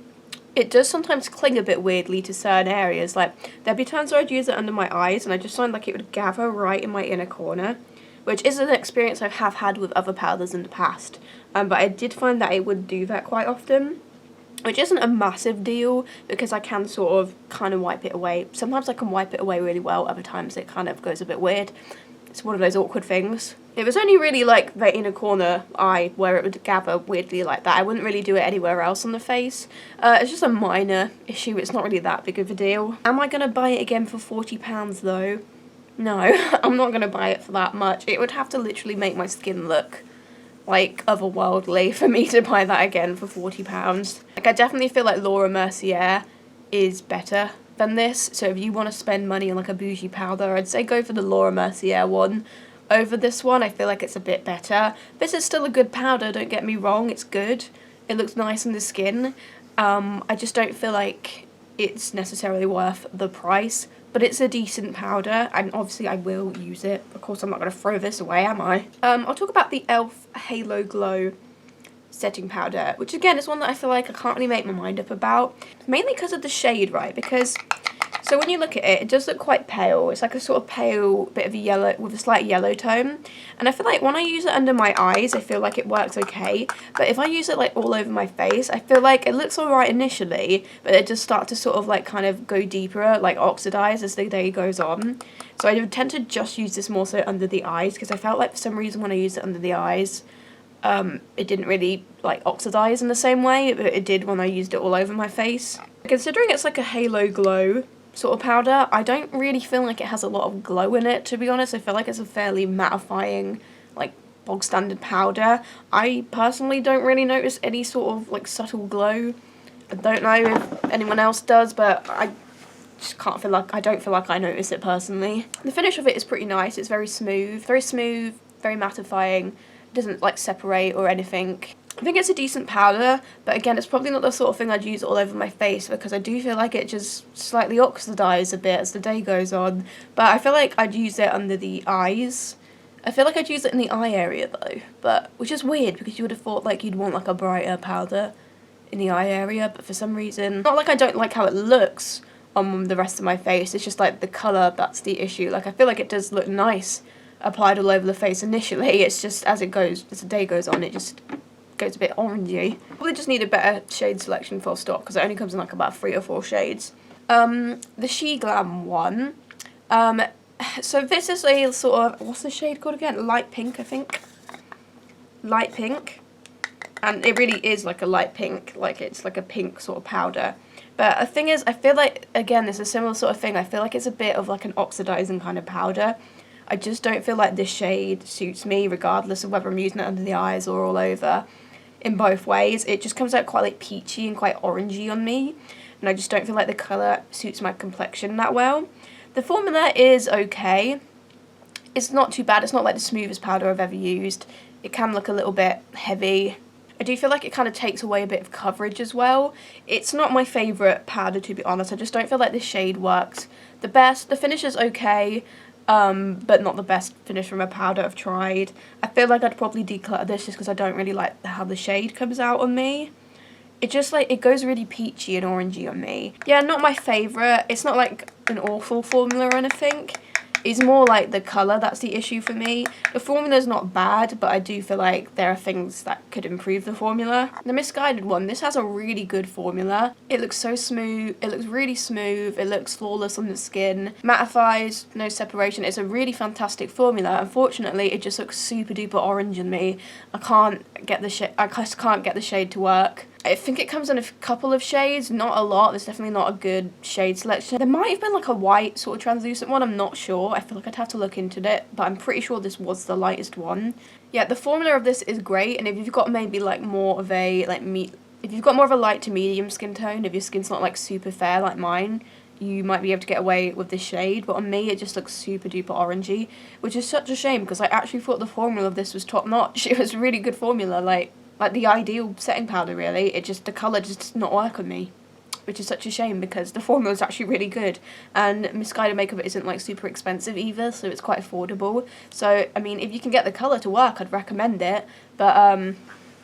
it does sometimes cling a bit weirdly to certain areas. Like, there'd be times where I'd use it under my eyes and I just find like it would gather right in my inner corner, which is an experience I have had with other powders in the past. But I did find that it would do that quite often, which isn't a massive deal because I can sort of kind of wipe it away. Sometimes I can wipe it away really well, other times it kind of goes a bit weird. It's one of those awkward things. It was only really like the inner corner eye where it would gather weirdly like that. I wouldn't really do it anywhere else on the face. It's just a minor issue. It's not really that big of a deal. Am I going to buy it again for £40 though? No, I'm not going to buy it for that much. It would have to literally make my skin look like otherworldly for me to buy that again for £40. Like, I definitely feel like Laura Mercier is better than this, so if you want to spend money on like a bougie powder, I'd say go for the Laura Mercier one over this one. I feel like it's a bit better. This is still a good powder, don't get me wrong, it's good. It looks nice on the skin. I just don't feel like it's necessarily worth the price, but it's a decent powder and obviously I will use it. Of course I'm not going to throw this away, am I? I'll talk about the e.l.f. Halo Glow setting powder, which again is one that I feel like I can't really make my mind up about, mainly because of the shade, right? Because so when you look at it, it does look quite pale. It's like a sort of pale bit of a yellow with a slight yellow tone, and I feel like when I use it under my eyes I feel like it works okay, but if I use it like all over my face I feel like it looks alright initially, but it just starts to sort of like kind of go deeper, like oxidize as the day goes on. So I would tend to just use this more so under the eyes, because I felt like for some reason when I used it under the eyes it didn't really like oxidize in the same way it did when I used it all over my face. Considering it's like a halo glow sort of powder, I don't really feel like it has a lot of glow in it, to be honest. I feel like it's a fairly mattifying, like bog standard powder. I personally don't really notice any sort of like subtle glow. I don't know if anyone else does, but I just can't feel like, I don't feel like I notice it personally. The finish of it is pretty nice. It's very smooth, very mattifying. It doesn't like separate or anything. I think it's a decent powder, but again it's probably not the sort of thing I'd use all over my face, because I do feel like it just slightly oxidizes a bit as the day goes on. But I feel like I'd use it under the eyes. I feel like I'd use it in the eye area though, but which is weird because you would have thought like you'd want like a brighter powder in the eye area, but for some reason, not like I don't like how it looks on the rest of my face, it's just like the colour that's the issue. Like I feel like it does look nice applied all over the face initially, it's just as it goes, as the day goes on, it just goes a bit orangey. Probably just need a better shade selection full stop, because it only comes in like about 3 or 4 shades. The SHEGLAM one, so this is a sort of, what's the shade called again? Light pink, I think. Light pink. And it really is like a light pink, like it's like a pink sort of powder. But the thing is, I feel like, again, it's a similar sort of thing. I feel like it's a bit of like an oxidizing kind of powder. I just don't feel like this shade suits me, regardless of whether I'm using it under the eyes or all over. In both ways, it just comes out quite like peachy and quite orangey on me, and I just don't feel like the colour suits my complexion that well. The formula is okay. It's not too bad. It's not like the smoothest powder I've ever used. It can look a little bit heavy. I do feel like it kind of takes away a bit of coverage as well. It's not my favourite powder, to be honest. I just don't feel like this shade works the best. The finish is okay, but not the best finish from a powder I've tried. I feel like I'd probably declutter this just because I don't really like how the shade comes out on me. It just like, it goes really peachy and orangey on me. Yeah, not my favourite. It's not like an awful formula or anything. It's more like the colour that's the issue for me. The formula's not bad, but I do feel like there are things that could improve the formula. The Missguided one, this has a really good formula. It looks so smooth, it looks really smooth, it looks flawless on the skin. Mattifies, no separation. It's a really fantastic formula. Unfortunately, it just looks super duper orange on me. I just can't get the shade to work. I think it comes in a couple of shades, not a lot. There's definitely not a good shade selection. There might have been like a white sort of translucent one, I'm not sure. I feel like I'd have to look into it, but I'm pretty sure this was the lightest one. Yeah, the formula of this is great, and if you've got maybe like more of a like if you've got more of a light to medium skin tone, if your skin's not like super fair like mine, you might be able to get away with this shade, but on me it just looks super duper orangey, which is such a shame because I actually thought the formula of this was top notch. It was a really good formula, like the ideal setting powder really. The colour just does not work on me, which is such a shame because the formula is actually really good, and Missguided makeup isn't like super expensive either, so it's quite affordable. So I mean, if you can get the colour to work, I'd recommend it, but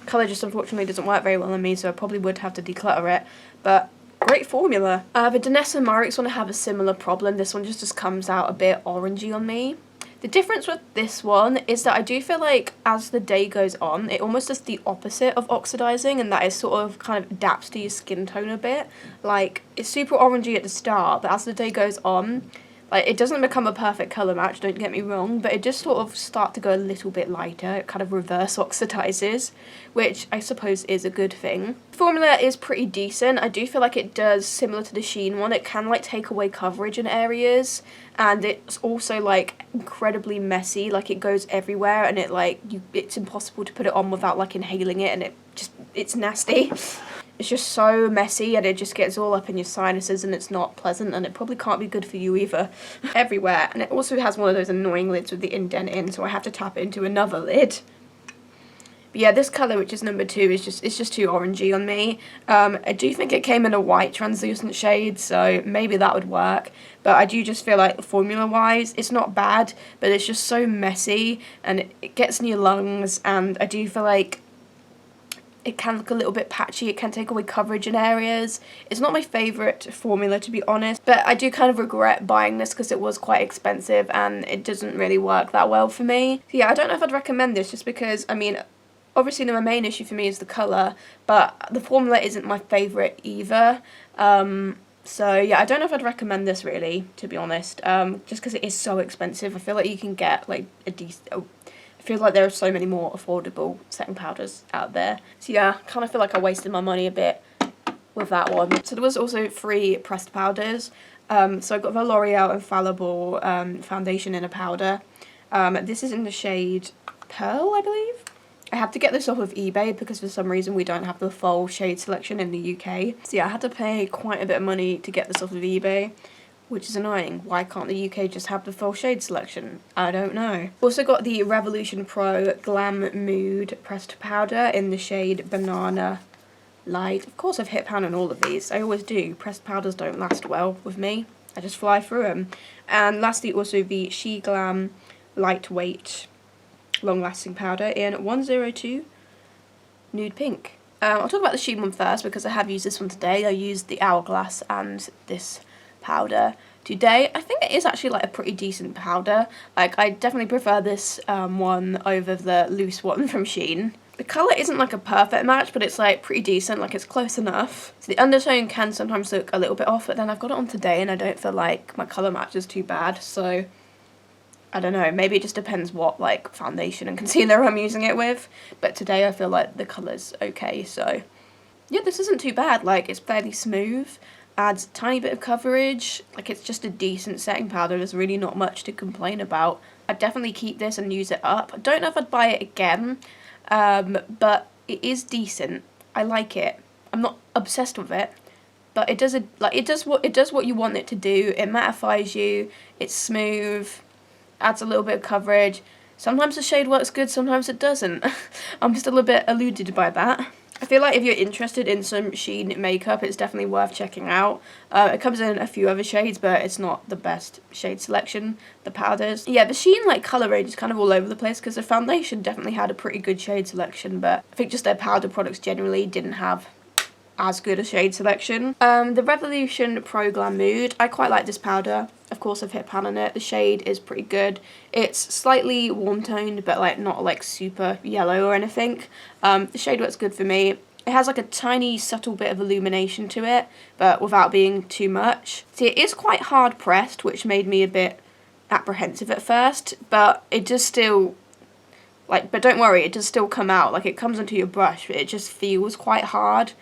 colour just unfortunately doesn't work very well on me, so I probably would have to declutter it, but great formula. The DANESSA MYRICKS one I have a similar problem. This one just comes out a bit orangey on me. The difference with this one is that I do feel like as the day goes on, it almost does the opposite of oxidizing, and that is sort of kind of adapts to your skin tone a bit. Like, it's super orangey at the start, but as the day goes on, like, it doesn't become a perfect colour match, don't get me wrong, but it just sort of start to go a little bit lighter. It kind of reverse oxidizes, which I suppose is a good thing. The formula is pretty decent. I do feel like it does similar to the Shein one. It can like take away coverage in areas, and it's also like incredibly messy. Like, it goes everywhere, and it's impossible to put it on without like inhaling it, and it's nasty. It's just so messy, and it just gets all up in your sinuses, and it's not pleasant, and it probably can't be good for you either. Everywhere. And it also has one of those annoying lids with the indent in, so I have to tap it into another lid. But yeah, this colour, which is number 2, is just too orangey on me. I do think it came in a white translucent shade, so maybe that would work. But I do just feel like formula-wise, it's not bad, but it's just so messy, and it gets in your lungs, and I do feel like it can look a little bit patchy. It can take away coverage in areas. It's not my favourite formula, to be honest, but I do kind of regret buying this because it was quite expensive and it doesn't really work that well for me. So yeah, I don't know if I'd recommend this just because, I mean, obviously my main issue for me is the colour, but the formula isn't my favourite either. So yeah, I don't know if I'd recommend this really, to be honest, just because it is so expensive. I feel like you can get like a decent... I feel like there are so many more affordable setting powders out there. So yeah, kind of feel like I wasted my money a bit with that one. So there was also 3 pressed powders. So I got the Loreal Infallible foundation in a powder. This is in the shade Pearl, I believe. I had to get this off of eBay because for some reason we don't have the full shade selection in the UK. So yeah, I had to pay quite a bit of money to get this off of eBay, which is annoying. Why can't the UK just have the full shade selection? I don't know. Also got the Revolution Pro Glam Nude pressed powder in the shade Banana Light. Of course I've hit pan on all of these. I always do. Pressed powders don't last well with me. I just fly through them. And lastly also the SHEGLAM Lightweight Long Lasting Powder in 102 Nude Pink. I'll talk about the Shein one first because I have used this one today. I used the Hourglass and this powder today. I think it is actually like a pretty decent powder. Like, I definitely prefer this one over the loose one from Shein. The colour isn't like a perfect match, but it's like pretty decent, like it's close enough. So the undertone can sometimes look a little bit off, but then I've got it on today and I don't feel like my colour match is too bad, so I don't know, maybe it just depends what like foundation and concealer I'm using it with, but today I feel like the colour's okay, so yeah, this isn't too bad. Like, it's fairly smooth, adds a tiny bit of coverage, like it's just a decent setting powder. There's really not much to complain about. I'd definitely keep this and use it up. I don't know if I'd buy it again, but it is decent. I like it. I'm not obsessed with it, but it does what you want it to do. It mattifies you, it's smooth, adds a little bit of coverage. Sometimes the shade works good, sometimes it doesn't. I'm still a bit eluded by that. I feel like if you're interested in some Shein makeup, it's definitely worth checking out. It comes in a few other shades, but it's not the best shade selection, the powders. Yeah, the Shein like colour range is kind of all over the place because the foundation definitely had a pretty good shade selection, but I think just their powder products generally didn't have as good a shade selection. The Revolution Pro Glam Nude, I quite like this powder. Of course I've hit pan on it. The shade is pretty good. It's slightly warm toned, but like not like super yellow or anything. The shade works good for me. It has like a tiny subtle bit of illumination to it, but without being too much. See, it is quite hard pressed, which made me a bit apprehensive at first, but it does still, like, but don't worry, it does still come out. Like, it comes onto your brush, but it just feels quite hard.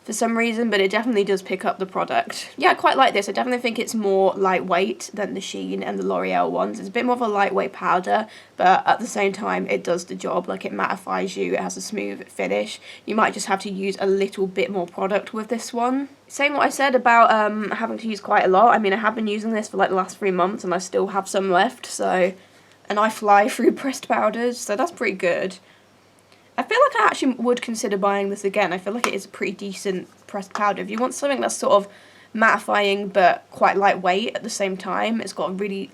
for some reason, but it definitely does pick up the product. Yeah, I quite like this. I definitely think it's more lightweight than the Shein and the L'Oreal ones. It's a bit more of a lightweight powder, but at the same time it does the job. Like, it mattifies you, it has a smooth finish. You might just have to use a little bit more product with this one. Saying what I said about having to use quite a lot, I mean, I have been using this for like the last 3 months and I still have some left, so, and I fly through pressed powders, so that's pretty good. I feel like I actually would consider buying this again. I feel like it is a pretty decent pressed powder. If you want something that's sort of mattifying but quite lightweight at the same time, it's got a really...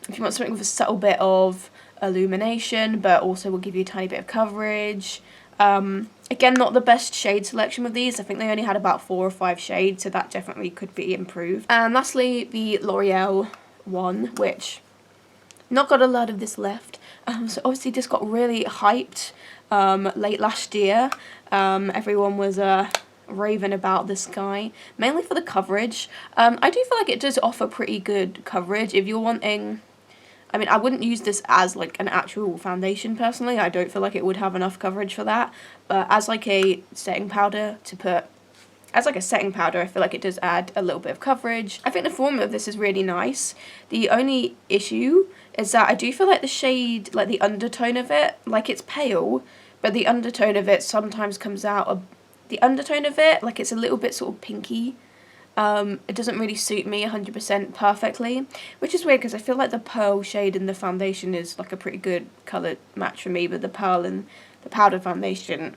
If you want something with a subtle bit of illumination but also will give you a tiny bit of coverage. Again, not the best shade selection with these. I think they only had about 4 or 5 shades, so that definitely could be improved. And lastly, the L'Oreal one, which... not got a lot of this left. So obviously this got really hyped late last year. Everyone was raving about this guy, mainly for the coverage. I do feel like it does offer pretty good coverage if you're wanting... I mean, I wouldn't use this as like an actual foundation personally. I don't feel like it would have enough coverage for that. But as like a setting powder to put... As like a setting powder, I feel like it does add a little bit of coverage. I think the formula of this is really nice. The only issue is that I do feel like the shade, like the undertone of it, like it's pale, but the undertone of it sometimes comes out, the undertone of it, like it's a little bit sort of pinky. It doesn't really suit me 100% perfectly, which is weird because I feel like the pearl shade in the foundation is like a pretty good colour match for me, but the pearl and the powder foundation,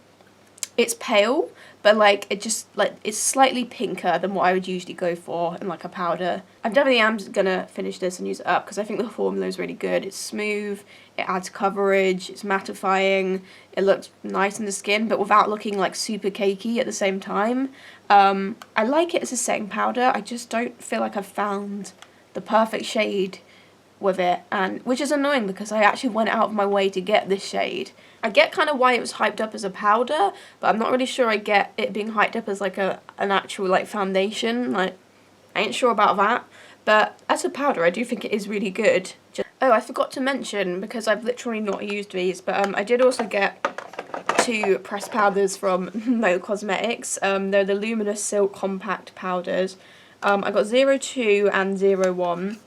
it's pale, but like it just like it's slightly pinker than what I would usually go for in like a powder. I definitely am gonna finish this and use it up because I think the formula is really good. It's smooth, it adds coverage, it's mattifying, it looks nice in the skin but without looking like super cakey at the same time. I like it as a setting powder. I just don't feel like I've found the perfect shade with it, and which is annoying because I actually went out of my way to get this shade. I get kind of why it was hyped up as a powder, but I'm not really sure I get it being hyped up as like an actual like foundation. Like, I ain't sure about that, but as a powder I do think it is really good. Oh, I forgot to mention, because I've literally not used these, but I did also get 2 pressed powders from Mo Cosmetics. They're the Luminous Silk Compact Powders. I got 02 and 01.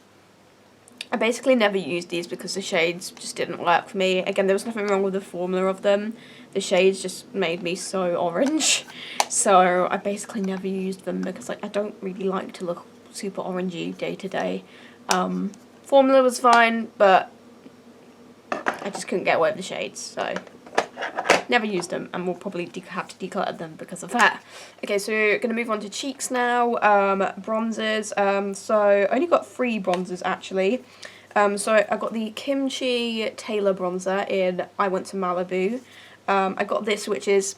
I basically never used these because the shades just didn't work for me. Again, there was nothing wrong with the formula of them. The shades just made me so orange. So I basically never used them because like I don't really like to look super orangey day to day. Formula was fine, but I just couldn't get away with the shades, so never used them, and we'll probably have to declutter them because of that. Okay, so we're going to move on to cheeks now. Bronzers. So I only got 3 bronzers actually. So I got the KIMCHI THAILOR bronzer in I Went to Malibu. I got this, which is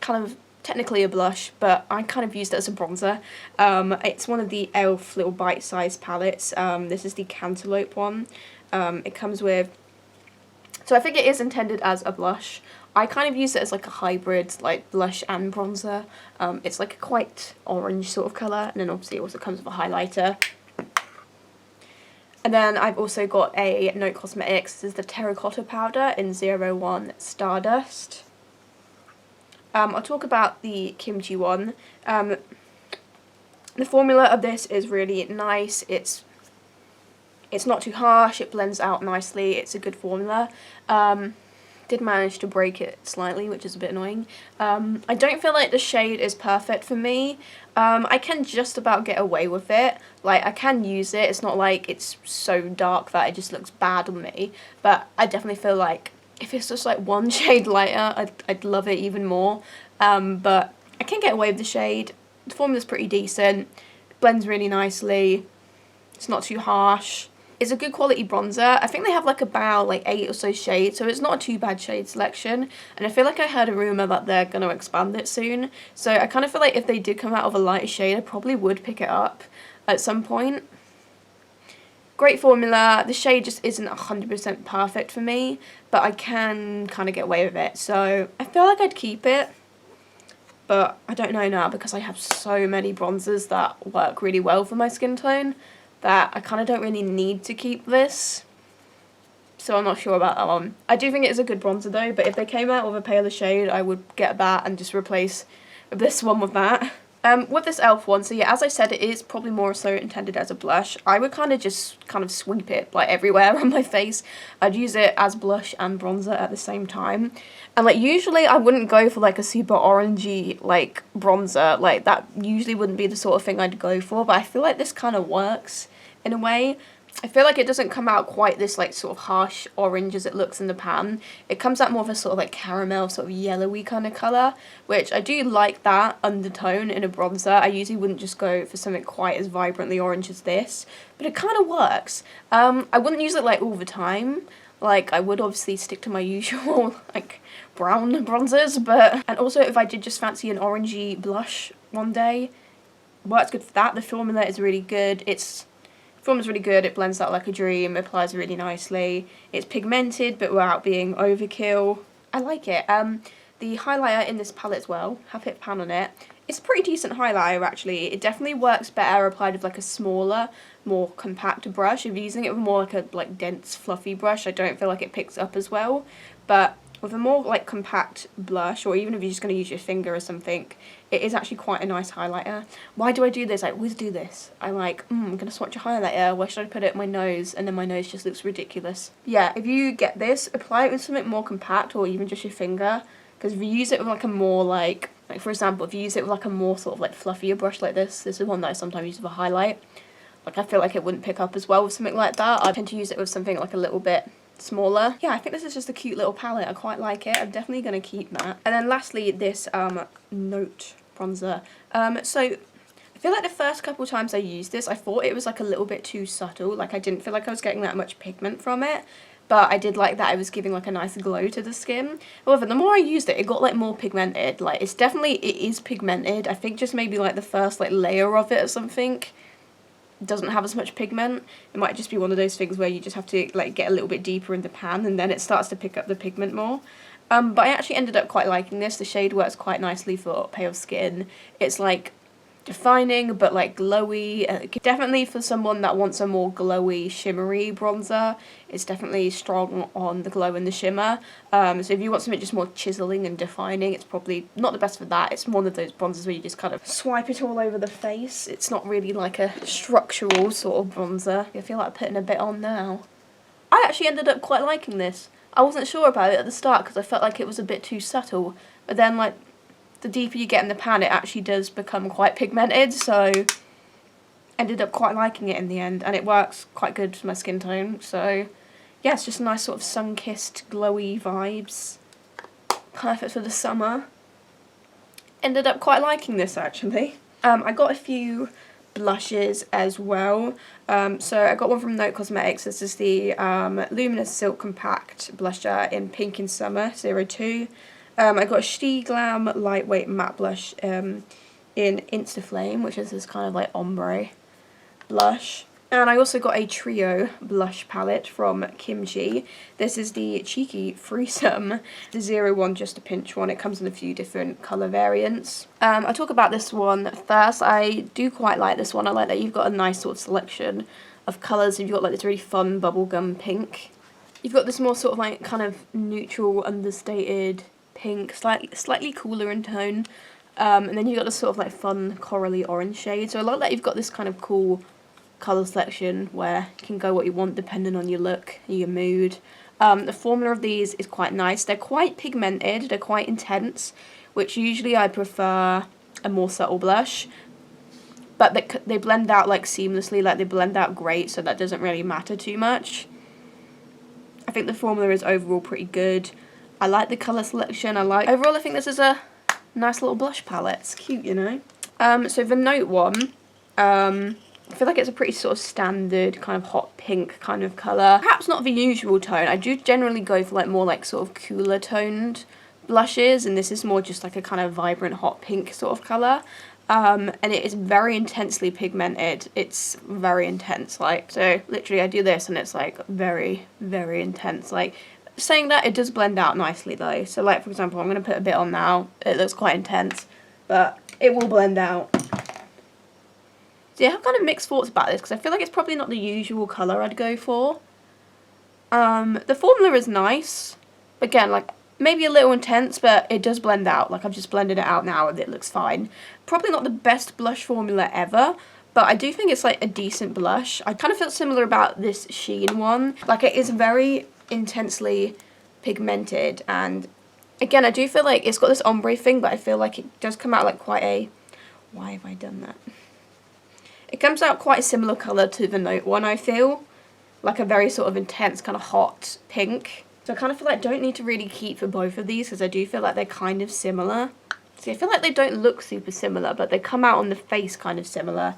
kind of technically a blush, but I kind of used it as a bronzer. It's one of the e.l.f. little bite-sized palettes. This is the Cantaloupe one. It comes with... So I think it is intended as a blush. I kind of use it as like a hybrid, like blush and bronzer. It's like a quite orange sort of colour, and then obviously it also comes with a highlighter. And then I've also got a Note Cosmetics. This is the Terracotta powder in 01 Stardust. I'll talk about the KIMCHI one. The formula of this is really nice. It's not too harsh, it blends out nicely, it's a good formula. Did manage to break it slightly, which is a bit annoying. I don't feel like the shade is perfect for me. I can just about get away with it. Like, I can use it, it's not like it's so dark that it just looks bad on me. But I definitely feel like if it's just like 1 shade lighter, I'd love it even more. But I can get away with the shade. The formula's pretty decent, it blends really nicely, it's not too harsh. It's a good quality bronzer. I think they have like about like 8 or so shades, so it's not a too bad shade selection. And I feel like I heard a rumour that they're going to expand it soon. So I kind of feel like if they did come out of a lighter shade, I probably would pick it up at some point. Great formula. The shade just isn't 100% perfect for me, but I can kind of get away with it. So I feel like I'd keep it, but I don't know now because I have so many bronzers that work really well for my skin tone that I kind of don't really need to keep this. So I'm not sure about that one. I do think it is a good bronzer though, but if they came out with a paler shade, I would get that and just replace this one with that. With this e.l.f. one, so yeah, as I said, it is probably more so intended as a blush. I would kind of just sweep it like everywhere on my face. I'd use it as blush and bronzer at the same time. And like usually I wouldn't go for like a super orangey like bronzer. Like that usually wouldn't be the sort of thing I'd go for, but I feel like this kind of works in a way. I feel like it doesn't come out quite this like sort of harsh orange as it looks in the pan. It comes out more of a sort of like caramel, sort of yellowy kind of colour, which I do like that undertone in a bronzer. I usually wouldn't just go for something quite as vibrantly orange as this, but it kind of works. I wouldn't use it like all the time. Like I would obviously stick to my usual like brown bronzers, but and also if I did just fancy an orangey blush one day, works good for that. The formula is really good. Formula's really good, it blends out like a dream, applies really nicely. It's pigmented but without being overkill. I like it. The highlighter in this palette as well, have hit pan on it. It's a pretty decent highlighter actually. It definitely works better applied with like a smaller, more compact brush. If you're using it with more like a dense fluffy brush, I don't feel like it picks up as well. But with a more like compact blush, or even if you're just going to use your finger or something, it is actually quite a nice highlighter. Why do I do this? I always do this. I'm like, I'm going to swatch a highlighter, where should I put it? My nose, and then my nose just looks ridiculous. Yeah, if you get this, apply it with something more compact, or even just your finger, because if you use it with like a more like for example, if you use it with like a more sort of like fluffier brush like this is one that I sometimes use with a highlight. Like I feel like it wouldn't pick up as well with something like that. I tend to use it with something like a little bit smaller. Yeah, I think this is just a cute little palette. I quite like it. I'm definitely going to keep that. And then lastly, this Note bronzer. So I feel like the first couple times I used this, I thought it was like a little bit too subtle. Like I didn't feel like I was getting that much pigment from it. But I did like that it was giving like a nice glow to the skin. However, the more I used it, it got like more pigmented. Like it is pigmented. I think just maybe like the first like layer of it or something doesn't have as much pigment. It might just be one of those things where you just have to like get a little bit deeper in the pan and then it starts to pick up the pigment more. But I actually ended up quite liking this. The shade works quite nicely for pale skin. It's like defining but like glowy. Definitely for someone that wants a more glowy shimmery bronzer, it's definitely strong on the glow and the shimmer. So if you want something just more chiseling and defining, it's probably not the best for that. It's one of those bronzers where you just kind of swipe it all over the face. It's not really like a structural sort of bronzer. I feel like putting a bit on now. I actually ended up quite liking this. I wasn't sure about it at the start because I felt like it was a bit too subtle, but then like the deeper you get in the pan, it actually does become quite pigmented, so ended up quite liking it in the end, and it works quite good for my skin tone. So yeah, it's just a nice sort of sun-kissed, glowy vibes. Perfect for the summer. Ended up quite liking this actually. I got a few blushes as well. So I got one from Note Cosmetics. This is the Luminous Silk Compact Blusher in Pink in Summer 02. I got a SHEGLAM Lightweight Matte Blush in Instaflame, which is this kind of like ombre blush. And I also got a trio blush palette from KIMCHI. This is the Cheeky Threesome, the 01 Just a Pinch one. It comes in a few different colour variants. I'll talk about this one first. I do quite like this one. I like that you've got a nice sort of selection of colours. You've got like this really fun bubblegum pink. You've got this more sort of like kind of neutral, understated pink, slightly cooler in tone, and then you've got this sort of like fun corally orange shade. So I like that you've got this kind of cool colour selection where you can go what you want depending on your look and your mood. The formula of these is quite nice. They're quite pigmented, they're quite intense, which usually I prefer a more subtle blush, but they blend out like seamlessly, like they blend out great, so that doesn't really matter too much. I think the formula is overall pretty good. I like the colour selection. Overall I think this is a nice little blush palette. It's cute, you know. So the Note one, I feel like it's a pretty sort of standard kind of hot pink kind of colour. Perhaps not the usual tone. I do generally go for like more like sort of cooler toned blushes, and this is more just like a kind of vibrant hot pink sort of colour. And it is very intensely pigmented. It's very intense, like, so literally I do this and it's like very, very intense. Like, saying that, it does blend out nicely though. So like, for example, I'm going to put a bit on now. It looks quite intense, but it will blend out. So yeah, I have kind of mixed thoughts about this because I feel like it's probably not the usual colour I'd go for. The formula is nice. Again, like, maybe a little intense, but it does blend out. Like, I've just blended it out now and it looks fine. Probably not the best blush formula ever, but I do think it's like a decent blush. I kind of feel similar about this Shein one. Like, it is very intensely pigmented, and again, I do feel like it's got this ombre thing, but I feel like it does come out like quite a... Why have I done that? It comes out quite a similar colour to the Note one, I feel. Like a very sort of intense, kind of hot pink. So I kind of feel like I don't need to really keep for both of these, because I do feel like they're kind of similar. See, I feel like they don't look super similar, but they come out on the face kind of similar.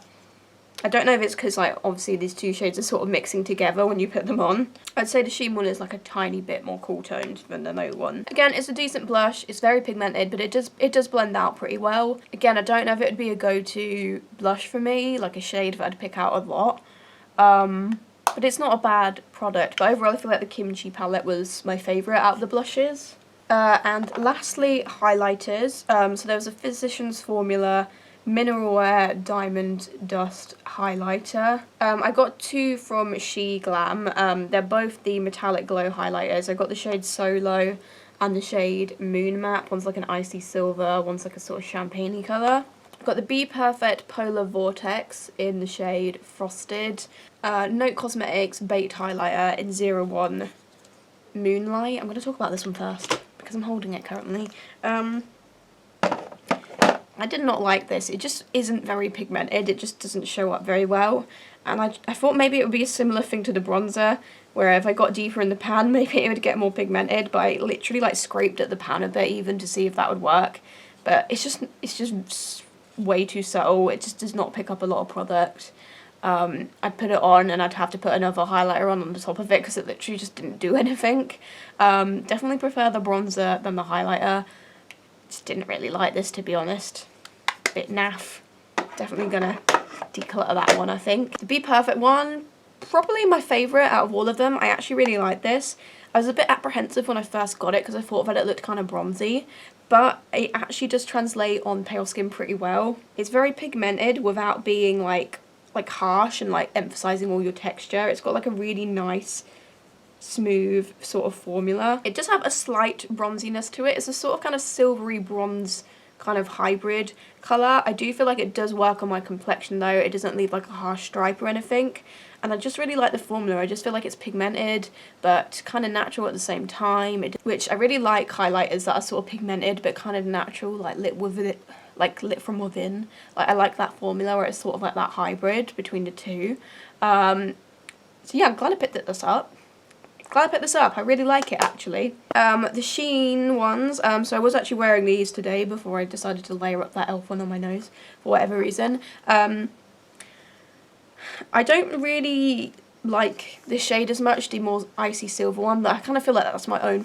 I don't know if it's because, like, obviously these two shades are sort of mixing together when you put them on. I'd say the Shein one is like a tiny bit more cool toned than the Note one. Again, it's a decent blush. It's very pigmented, but it does blend out pretty well. Again, I don't know if it would be a go-to blush for me, like a shade that I'd pick out a lot. But it's not a bad product. But overall, I feel like the KIMCHI palette was my favourite out of the blushes. And lastly, highlighters. So there was a Physicians Formula Mineral Wear Diamond Dust highlighter. I got two from SHEGLAM. They're both the Metallic Glow highlighters. I got the shade Solo and the shade Moon Map. One's like an icy silver, one's like a sort of champagne-y colour. I've got the Be Perfect Polar Vortex in the shade Frosted. Note Cosmetics Baked Highlighter in 01 Moonlight. I'm going to talk about this one first because I'm holding it currently. I did not like this. It just isn't very pigmented. It just doesn't show up very well. And I thought maybe it would be a similar thing to the bronzer, where if I got deeper in the pan, maybe it would get more pigmented. But I literally like scraped at the pan a bit even to see if that would work. But it's just way too subtle. It just does not pick up a lot of product. I'd put it on and I'd have to put another highlighter on the top of it because it literally just didn't do anything. Definitely prefer the bronzer than the highlighter. Just didn't really like this, to be honest. Bit naff. Definitely gonna declutter that one, I think. The Be Perfect one, probably my favourite out of all of them. I actually really like this. I was a bit apprehensive when I first got it because I thought that it looked kind of bronzy, but it actually does translate on pale skin pretty well. It's very pigmented without being like harsh and like emphasising all your texture. It's got like a really nice smooth sort of formula. It does have a slight bronziness to it. It's a sort of kind of silvery bronze kind of hybrid colour. I do feel like it does work on my complexion though. It doesn't leave like a harsh stripe or anything. And I just really like the formula. I just feel like it's pigmented but kind of natural at the same time. Which I really like highlighters that are sort of pigmented but kind of natural, like lit from within. Like, I like that formula where it's sort of like that hybrid between the two. So yeah, I'm glad I picked this up. I really like it actually. The Shein ones, so I was actually wearing these today before I decided to layer up that e.l.f. one on my nose for whatever reason. I don't really like this shade as much, the more icy silver one, but I kind of feel like that's my own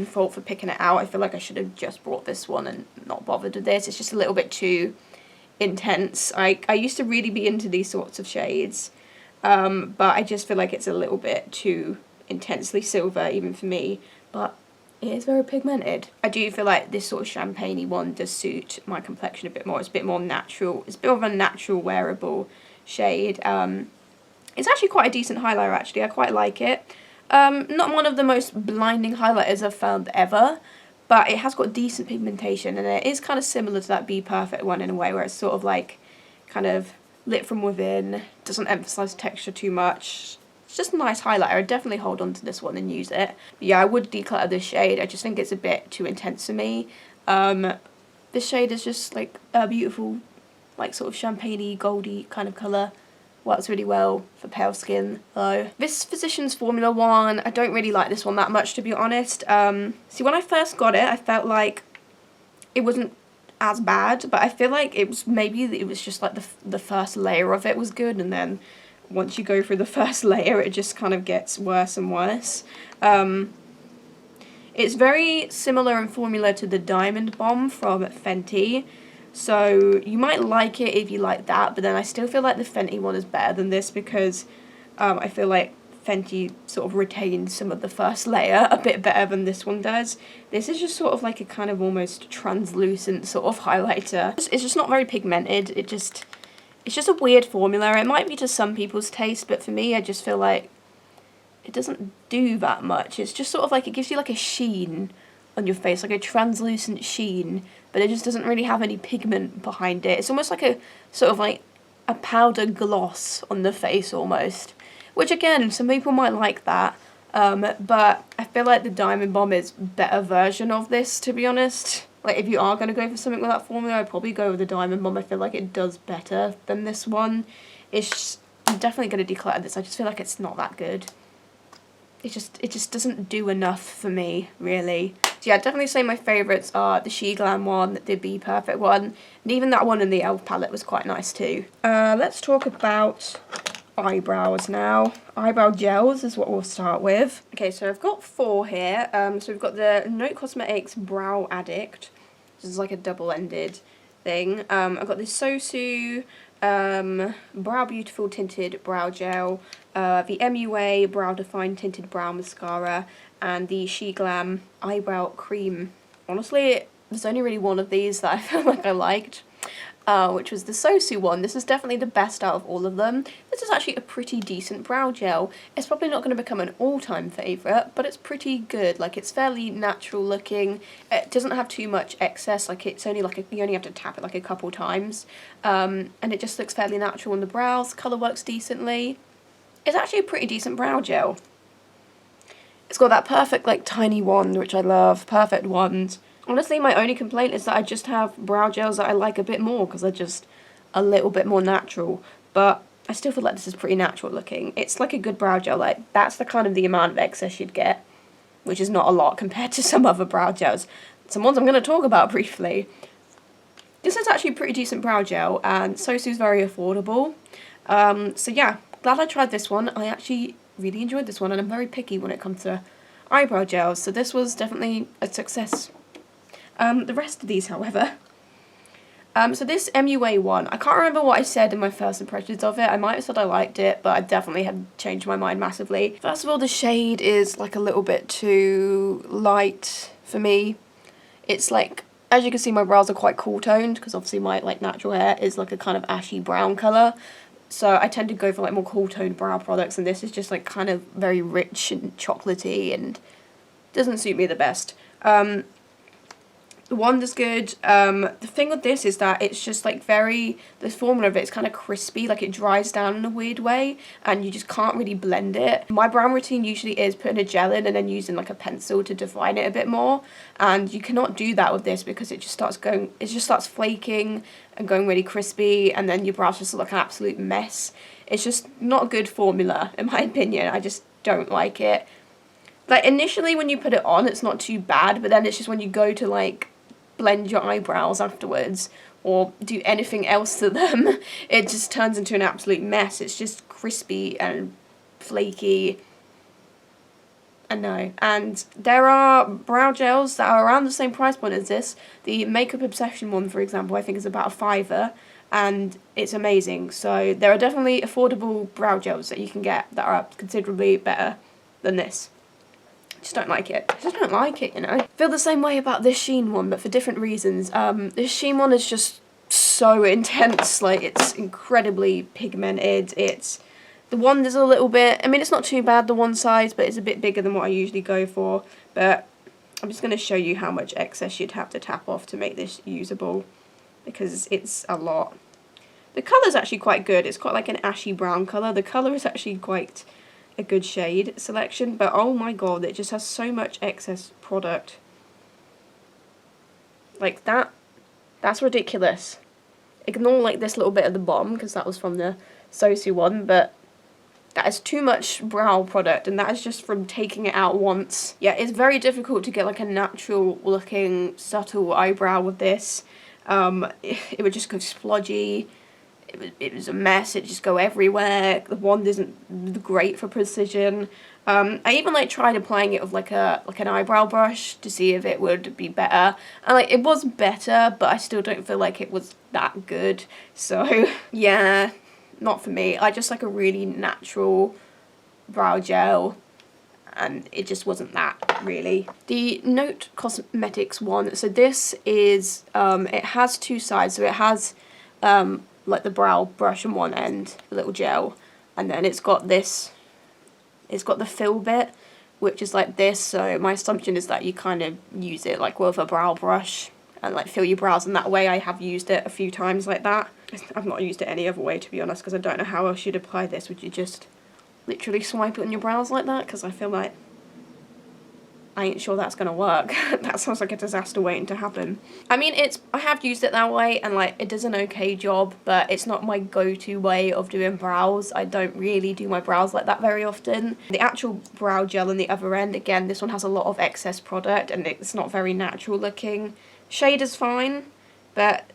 fault for picking it out. I feel like I should have just brought this one and not bothered with this. It's just a little bit too intense. I used to really be into these sorts of shades. But I just feel like it's a little bit too intensely silver even for me, but it is very pigmented. I do feel like this sort of champagne-y one does suit my complexion a bit more. It's a bit more natural. It's a bit of a natural wearable shade. It's actually quite a decent highlighter actually. I quite like it. Not one of the most blinding highlighters I've found ever, but it has got decent pigmentation and it is kind of similar to that Be Perfect one in a way where it's sort of like kind of lit from within, doesn't emphasise texture too much. It's just a nice highlighter. I'd definitely hold on to this one and use it. But yeah, I would declutter this shade. I just think it's a bit too intense for me. This shade is just like a beautiful, like sort of champagne-y, goldy kind of colour. Works really well for pale skin though. This Physicians Formula one, I don't really like this one that much, to be honest. See, when I first got it, I felt like it wasn't as bad, but I feel like it was just like the first layer of it was good, and then once you go through the first layer it just kind of gets worse and worse. It's very similar in formula to the Diamond Bomb from Fenty, so you might like it if you like that, but then I still feel like the Fenty one is better than this because I feel like Fenty sort of retains some of the first layer a bit better than this one does. This is just sort of like a kind of almost translucent sort of highlighter. It's just not very pigmented. It's just a weird formula. It might be to some people's taste, but for me I just feel like it doesn't do that much. It's just sort of like, it gives you like a sheen on your face, like a translucent sheen, but it just doesn't really have any pigment behind it. It's almost like a sort of like a powder gloss on the face almost, which again, some people might like that, but I feel like the Diamond Bomb is a better version of this, to be honest. Like, if you are going to go for something with that formula, I'd probably go with the Diamond Bomb. I feel like it does better than this one. I'm definitely going to declare this. I just feel like it's not that good. It just doesn't do enough for me, really. So yeah, I'd definitely say my favourites are the SHEGLAM one, the Be Perfect one, and even that one in the e.l.f. palette was quite nice too. Let's talk about eyebrows now. Eyebrow gels is what we'll start with. Okay, so I've got 4 here. So we've got the Note Cosmetics Brow Addict. This is like a double-ended thing. I've got this Sosu Brow Beautiful Tinted Brow Gel, the MUA Brow Define Tinted Brow Mascara, and the SHEGLAM Eyebrow Cream. Honestly, there's only really one of these that I feel like I liked, which was the Sosu one. This is definitely the best out of all of them. This is actually a pretty decent brow gel. It's probably not going to become an all-time favourite, but it's pretty good. Like, it's fairly natural looking. It doesn't have too much excess. Like, it's only like you only have to tap it like a couple times, and it just looks fairly natural on the brows. Colour works decently. It's actually a pretty decent brow gel. It's got that perfect like tiny wand, which I love. Perfect wand. Honestly, my only complaint is that I just have brow gels that I like a bit more because they're just a little bit more natural. But I still feel like this is pretty natural looking. It's like a good brow gel. Like, that's the kind of the amount of excess you'd get, which is not a lot compared to some other brow gels. Some ones I'm going to talk about briefly. This is actually a pretty decent brow gel, and Sosu's very affordable. So yeah, glad I tried this one. I actually really enjoyed this one, and I'm very picky when it comes to eyebrow gels, so this was definitely a success. The rest of these, however, so this MUA one, I can't remember what I said in my first impressions of it. I might have said I liked it, but I definitely had changed my mind massively. First of all, the shade is like a little bit too light for me. It's like, as you can see, my brows are quite cool toned because obviously my like natural hair is like a kind of ashy brown colour. So I tend to go for like more cool toned brow products, and this is just like kind of very rich and chocolatey and doesn't suit me the best. The wand is good. The thing with this is that it's just like the formula of it is kind of crispy, like it dries down in a weird way and you just can't really blend it. My brow routine usually is putting a gel in and then using like a pencil to define it a bit more, and you cannot do that with this because it just starts flaking and going really crispy, and then your brows just look like an absolute mess. It's just not a good formula in my opinion. I just don't like it. Like, initially when you put it on, it's not too bad, but then it's just when you go to like blend your eyebrows afterwards or do anything else to them, it just turns into an absolute mess. It's just crispy and flaky. And no. And there are brow gels that are around the same price point as this. The Makeup Obsession one, for example, I think is about $5, and it's amazing. So there are definitely affordable brow gels that you can get that are considerably better than this. Just don't like it. I just don't like it, you know. I feel the same way about this Sheen one, but for different reasons. This Sheen one is just so intense. Like, it's incredibly pigmented. The wand is a little bit, I mean, it's not too bad, the one size, but it's a bit bigger than what I usually go for. But I'm just going to show you how much excess you'd have to tap off to make this usable, because it's a lot. The colour's actually quite good. It's quite like an ashy brown colour. The colour is actually quite a good shade selection, but oh my god, it just has so much excess product. Like, that's ridiculous. Ignore like this little bit at the bottom because that was from the Sosu one, but that is too much brow product, and that is just from taking it out once. Yeah, it's very difficult to get like a natural looking subtle eyebrow with this. It would just go splodgy. It was a mess. It just go everywhere. The wand isn't great for precision. I even like tried applying it with like an eyebrow brush to see if it would be better, and like it was better, but I still don't feel like it was that good. So yeah, not for me. I just like a really natural brow gel, and it just wasn't that really. The Note Cosmetics one. So this is it has two sides. So it has like the brow brush on one end, a little gel, and then it's got this it's got the fill bit, which is like this, so my assumption is that you kind of use it like with a brow brush and like fill your brows in that way. I have used it a few times like that. I've not used it any other way, to be honest, because I don't know how else you'd apply this. Would you just literally swipe it on your brows like that? Because I feel like I ain't sure that's gonna work. That sounds like a disaster waiting to happen. I mean, I have used it that way, and like it does an okay job, but it's not my go-to way of doing brows. I don't really do my brows like that very often. The actual brow gel on the other end, again, this one has a lot of excess product and it's not very natural looking. Shade is fine, but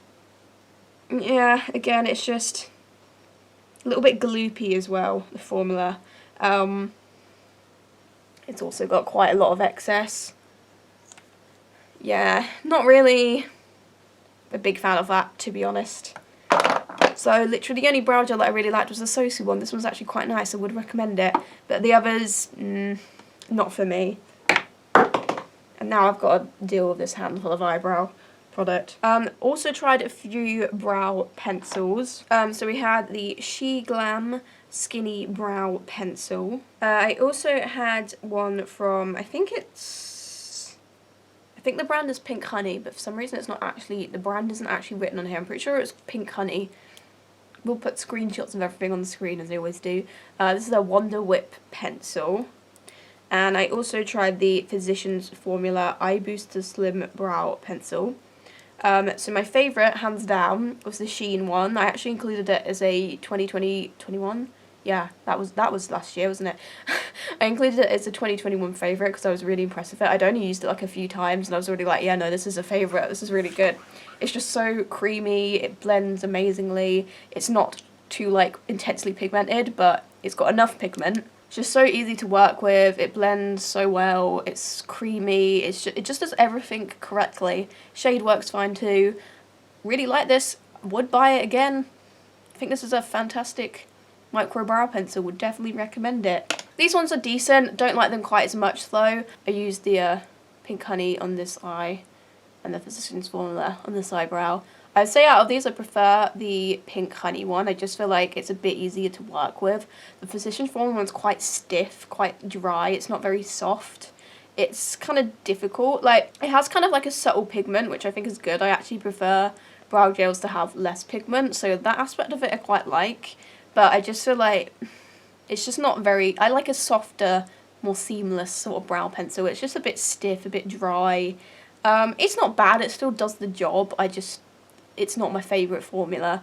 yeah, again, it's just a little bit gloopy as well, the formula. It's also got quite a lot of excess. Yeah, not really a big fan of that, to be honest. So literally the only brow gel that I really liked was the Sosu one. This one's actually quite nice, I would recommend it. But the others, not for me. And now I've got to deal with this handful of eyebrow product. Also tried a few brow pencils. So we had the SHEGLAM Skinny Brow Pencil. I also had one from, I think the brand is Pink Honey, but for some reason it's not actually, the brand isn't actually written on here. I'm pretty sure it's Pink Honey. We'll put screenshots of everything on the screen as they always do. This is a Wonder Whip pencil. And I also tried the Physicians Formula Eye Booster Slim Brow Pencil. So my favourite, hands down, was the Sheen one. I actually included it as a 2020-21. Yeah, that was last year, wasn't it? I included it as a 2021 favourite because I was really impressed with it. I'd only used it like a few times and I was already like, yeah, no, this is a favourite. This is really good. It's just so creamy. It blends amazingly. It's not too like intensely pigmented, but it's got enough pigment. It's just so easy to work with. It blends so well. It's creamy. It just does everything correctly. Shade works fine too. Really like this. Would buy it again. I think this is a fantastic micro brow pencil. Would definitely recommend it. These ones are decent. Don't like them quite as much though. I used the Pink Honey on this eye and the Physicians Formula on this eyebrow. I'd say out of these I prefer the Pink Honey one. I just feel like it's a bit easier to work with. The Physicians Formula one's quite stiff, quite dry. It's not very soft. It's kind of difficult. Like, it has kind of like a subtle pigment, which I think is good. I actually prefer brow gels to have less pigment, so that aspect of it I quite like. But I just feel like it's just not very... I like a softer, more seamless sort of brow pencil. It's just a bit stiff, a bit dry. It's not bad. It still does the job. It's not my favourite formula.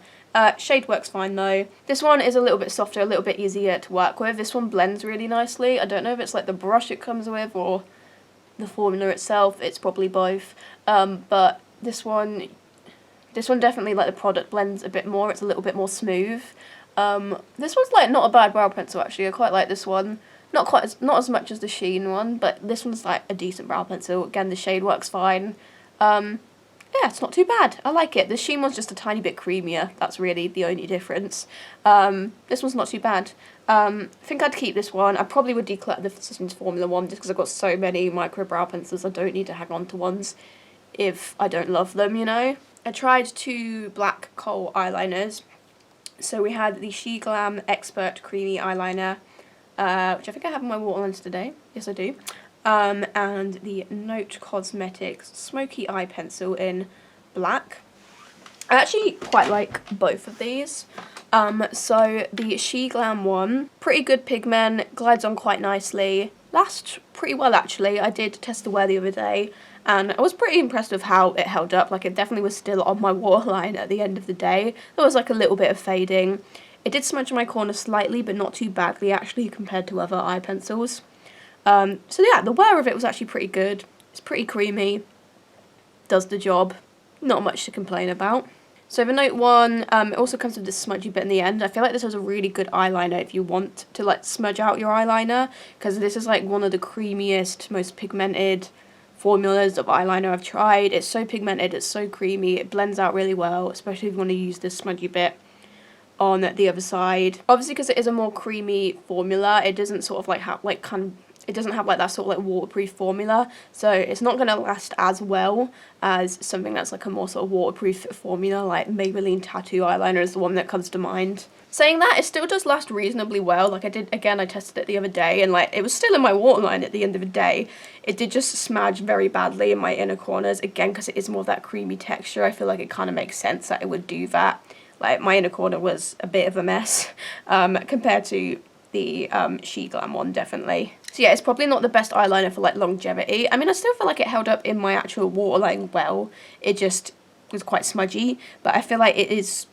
Shade works fine though. This one is a little bit softer, a little bit easier to work with. This one blends really nicely. I don't know if it's like the brush it comes with or the formula itself. It's probably both. But this one definitely, like, the product blends a bit more. It's a little bit more smooth. This one's like not a bad brow pencil actually. I quite like this one. Not as much as the Sheen one, but this one's like a decent brow pencil. Again, the shade works fine. Yeah, it's not too bad. I like it. The Sheen one's just a tiny bit creamier. That's really the only difference. This one's not too bad. I think I'd keep this one. I probably would declutter the Physicians Formula one just because I've got so many micro brow pencils. I don't need to hang on to ones if I don't love them, you know. I tried 2 black kohl eyeliners. So we had the SHEGLAM Expert Creamy Eyeliner, which I think I have on my waterlines today. Yes, I do. And the Note Cosmetics Smoky Eye Pencil in black. I actually quite like both of these. So the SHEGLAM one, pretty good pigment, glides on quite nicely, lasts pretty well actually. I did test the wear the other day and I was pretty impressed with how it held up. Like, it definitely was still on my waterline at the end of the day. There was like a little bit of fading. It did smudge my corner slightly, but not too badly actually compared to other eye pencils. So yeah, the wear of it was actually pretty good. It's pretty creamy, does the job, not much to complain about. So the Note one, it also comes with this smudgy bit in the end. I feel like this is a really good eyeliner if you want to like smudge out your eyeliner, because this is like one of the creamiest, most pigmented formulas of eyeliner I've tried. It's so pigmented, it's so creamy, it blends out really well, especially if you want to use this smudgy bit on the other side. Obviously, because it is a more creamy formula, it doesn't sort of like have like kind of it doesn't have like that sort of like waterproof formula, so it's not going to last as well as something that's like a more sort of waterproof formula, like Maybelline Tattoo Eyeliner is the one that comes to mind. Saying that, it still does last reasonably well. Like I tested it the other day, and like it was still in my waterline at the end of the day. It did just smudge very badly in my inner corners, again because it is more of that creamy texture. I feel like it kind of makes sense that it would do that. Like my inner corner was a bit of a mess compared to the SHEGLAM one, definitely. So yeah, it's probably not the best eyeliner for like longevity. I mean, I still feel like it held up in my actual waterline well. It just was quite smudgy, but I feel like it's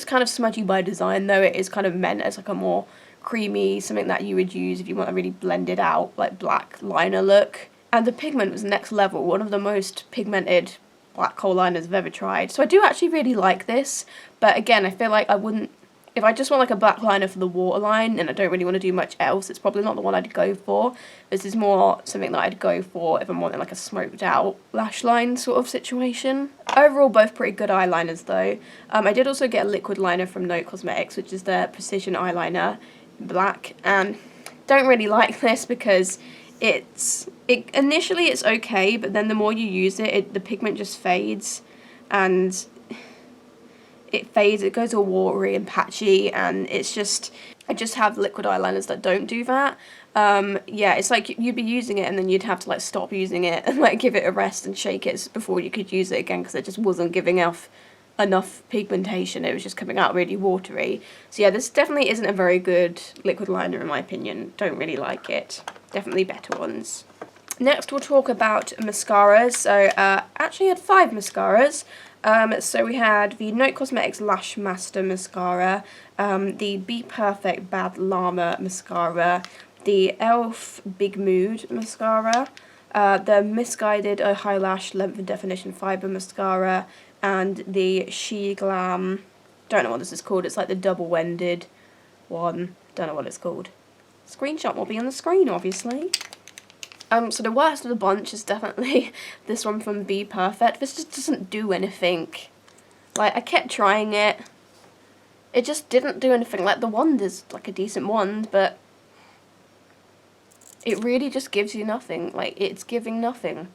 kind of smudgy by design, though. It is kind of meant as like a more creamy, something that you would use if you want a really blended out, like black liner look. And the pigment was next level, one of the most pigmented black kohl liners I've ever tried. So I do actually really like this, but again, I feel like I wouldn't, if I just want like a black liner for the waterline and I don't really want to do much else, it's probably not the one I'd go for. This is more something that I'd go for if I'm wanting like a smoked out lash line sort of situation. Overall, both pretty good eyeliners though. I did also get a liquid liner from Note Cosmetics, which is their Precision Eyeliner in black, and don't really like this because initially it's okay, but then the more you use it, the pigment just fades, and it goes all watery and patchy, and it's just, I just have liquid eyeliners that don't do that. Yeah, it's like you'd be using it and then you'd have to like stop using it and like give it a rest and shake it before you could use it again, because it just wasn't giving off enough pigmentation. It was just coming out really watery. So yeah, this definitely isn't a very good liquid liner in my opinion. Don't really like it. Definitely better ones. Next we'll talk about mascaras. So actually I had 5 mascaras. So we had the Note Cosmetics Lash Master Mascara, the Be Perfect Bad Llama Mascara, the e.l.f. Big Mood Mascara, the Missguided High Lash Length and Definition Fibre Mascara, and the SHEGLAM, don't know what this is called, it's like the double-ended one, don't know what it's called. Screenshot will be on the screen, obviously. So the worst of the bunch is definitely this one from Be Perfect. This just doesn't do anything. Like, I kept trying it. It just didn't do anything. Like, the wand is like a decent wand, but it really just gives you nothing. Like, it's giving nothing.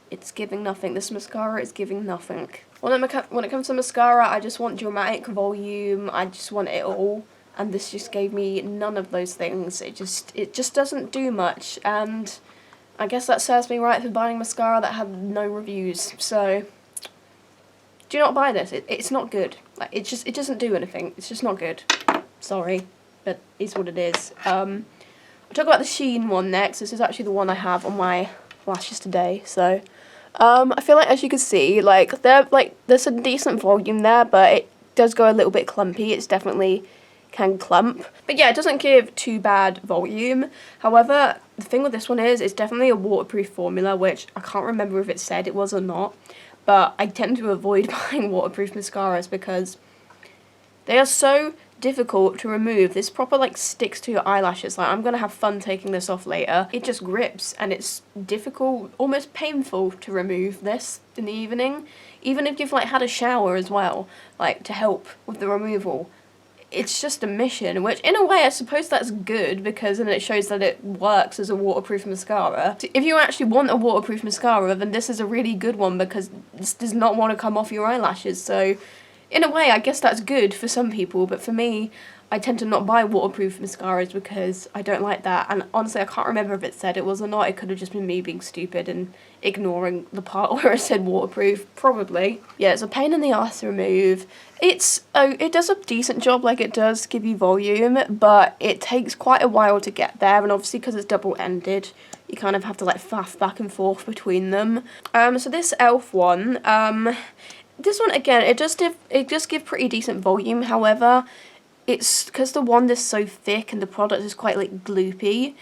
It's giving nothing. This mascara is giving nothing. When it comes to mascara, I just want dramatic volume. I just want it all. And this just gave me none of those things. It just doesn't do much, and I guess that serves me right for buying mascara that had no reviews. So do not buy this. It's not good. Like it doesn't do anything. It's just not good. Sorry, but it's what it is. I'll talk about the Shein one next. This is actually the one I have on my lashes today. So I feel like, as you can see, like there's a decent volume there, but it does go a little bit clumpy. It's definitely can clump, but yeah, it doesn't give too bad volume. However, the thing with this one is it's definitely a waterproof formula, which I can't remember if it said it was or not, but I tend to avoid buying waterproof mascaras because they are so difficult to remove. This proper like sticks to your eyelashes. Like, I'm gonna have fun taking this off later. It just grips, and it's difficult, almost painful to remove this in the evening, even if you've like had a shower as well, like to help with the removal. It's just a mission, which in a way I suppose that's good, because then it shows that it works as a waterproof mascara. If you actually want a waterproof mascara, then this is a really good one, because this does not want to come off your eyelashes. So in a way I guess that's good for some people, but for me, I tend to not buy waterproof mascaras because I don't like that. And honestly, I can't remember if it said it was or not. It could have just been me being stupid and ignoring the part where it said waterproof, probably. Yeah, it's a pain in the ass to remove. It does a decent job, like it does give you volume, but it takes quite a while to get there, and obviously because it's double-ended, you kind of have to like faff back and forth between them. So this e.l.f. one, this one again, it does give pretty decent volume. However, it's because the wand is so thick and the product is quite like gloopy,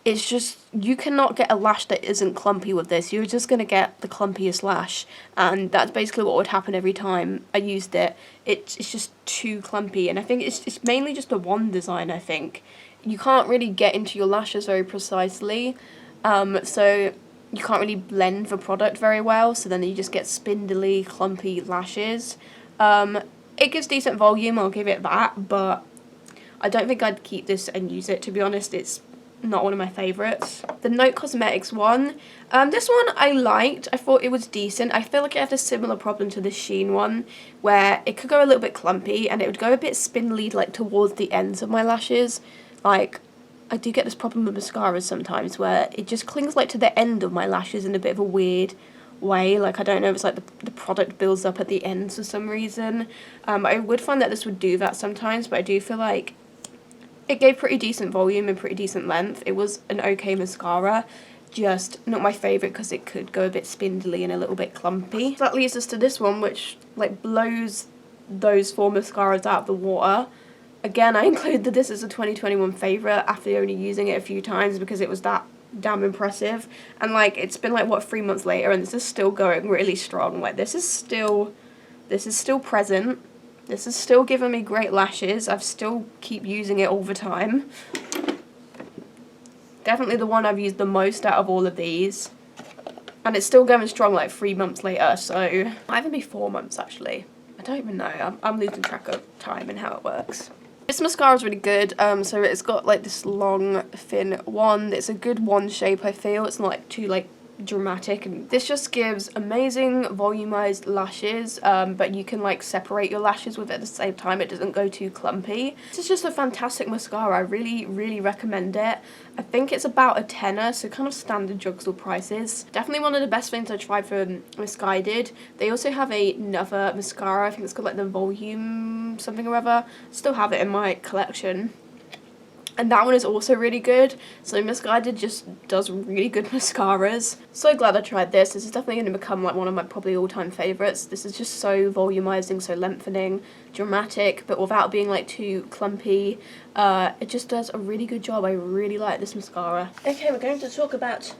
it's just, you cannot get a lash that isn't clumpy with this. You're just going to get the clumpiest lash, and that's basically what would happen every time I used it. It's just too clumpy, and I think it's mainly just a wand design. I think you can't really get into your lashes very precisely, so you can't really blend the product very well, so then you just get spindly, clumpy lashes. It gives decent volume, I'll give it that, but I don't think I'd keep this and use it, to be honest. It's not one of my favourites. The Note Cosmetics one. This one I liked. I thought it was decent. I feel like it had a similar problem to the Sheen one, where it could go a little bit clumpy and it would go a bit spindly like towards the ends of my lashes. Like, I do get this problem with mascaras sometimes where it just clings like to the end of my lashes in a bit of a weird way. Like, I don't know if it's like the product builds up at the ends for some reason. I would find that this would do that sometimes, but I do feel like it gave pretty decent volume and pretty decent length. It was an okay mascara, just not my favourite because it could go a bit spindly and a little bit clumpy. So that leads us to this one, which like blows those 4 mascaras out of the water. Again, I included this as a 2021 favourite after only using it a few times because it was that damn impressive. And like, it's been like, what, 3 months later and this is still going really strong. Like, this is still present. This is still giving me great lashes. I've still keep using it all the time. Definitely the one I've used the most out of all of these. And it's still going strong like 3 months later, so it might even be 4 months actually. I don't even know. I'm losing track of time and how it works. This mascara is really good. So it's got like this long, thin wand. It's a good wand shape, I feel. It's not like too like dramatic, and this just gives amazing volumized lashes, but you can like separate your lashes with it at the same time. It doesn't go too clumpy. This is just a fantastic mascara. I really recommend it. I think it's about a tenner, so kind of standard drugstore prices. Definitely one of the best things I tried from Missguided. They also have another mascara, I think it's called like the Volume something or other. Still have it in my collection. And that one is also really good. So Missguided just does really good mascaras. So glad I tried this. This is definitely going to become like one of my probably all-time favourites. This is just so volumizing, so lengthening, dramatic, but without being like too clumpy. It just does a really good job. I really like this mascara. Okay, we're going to talk about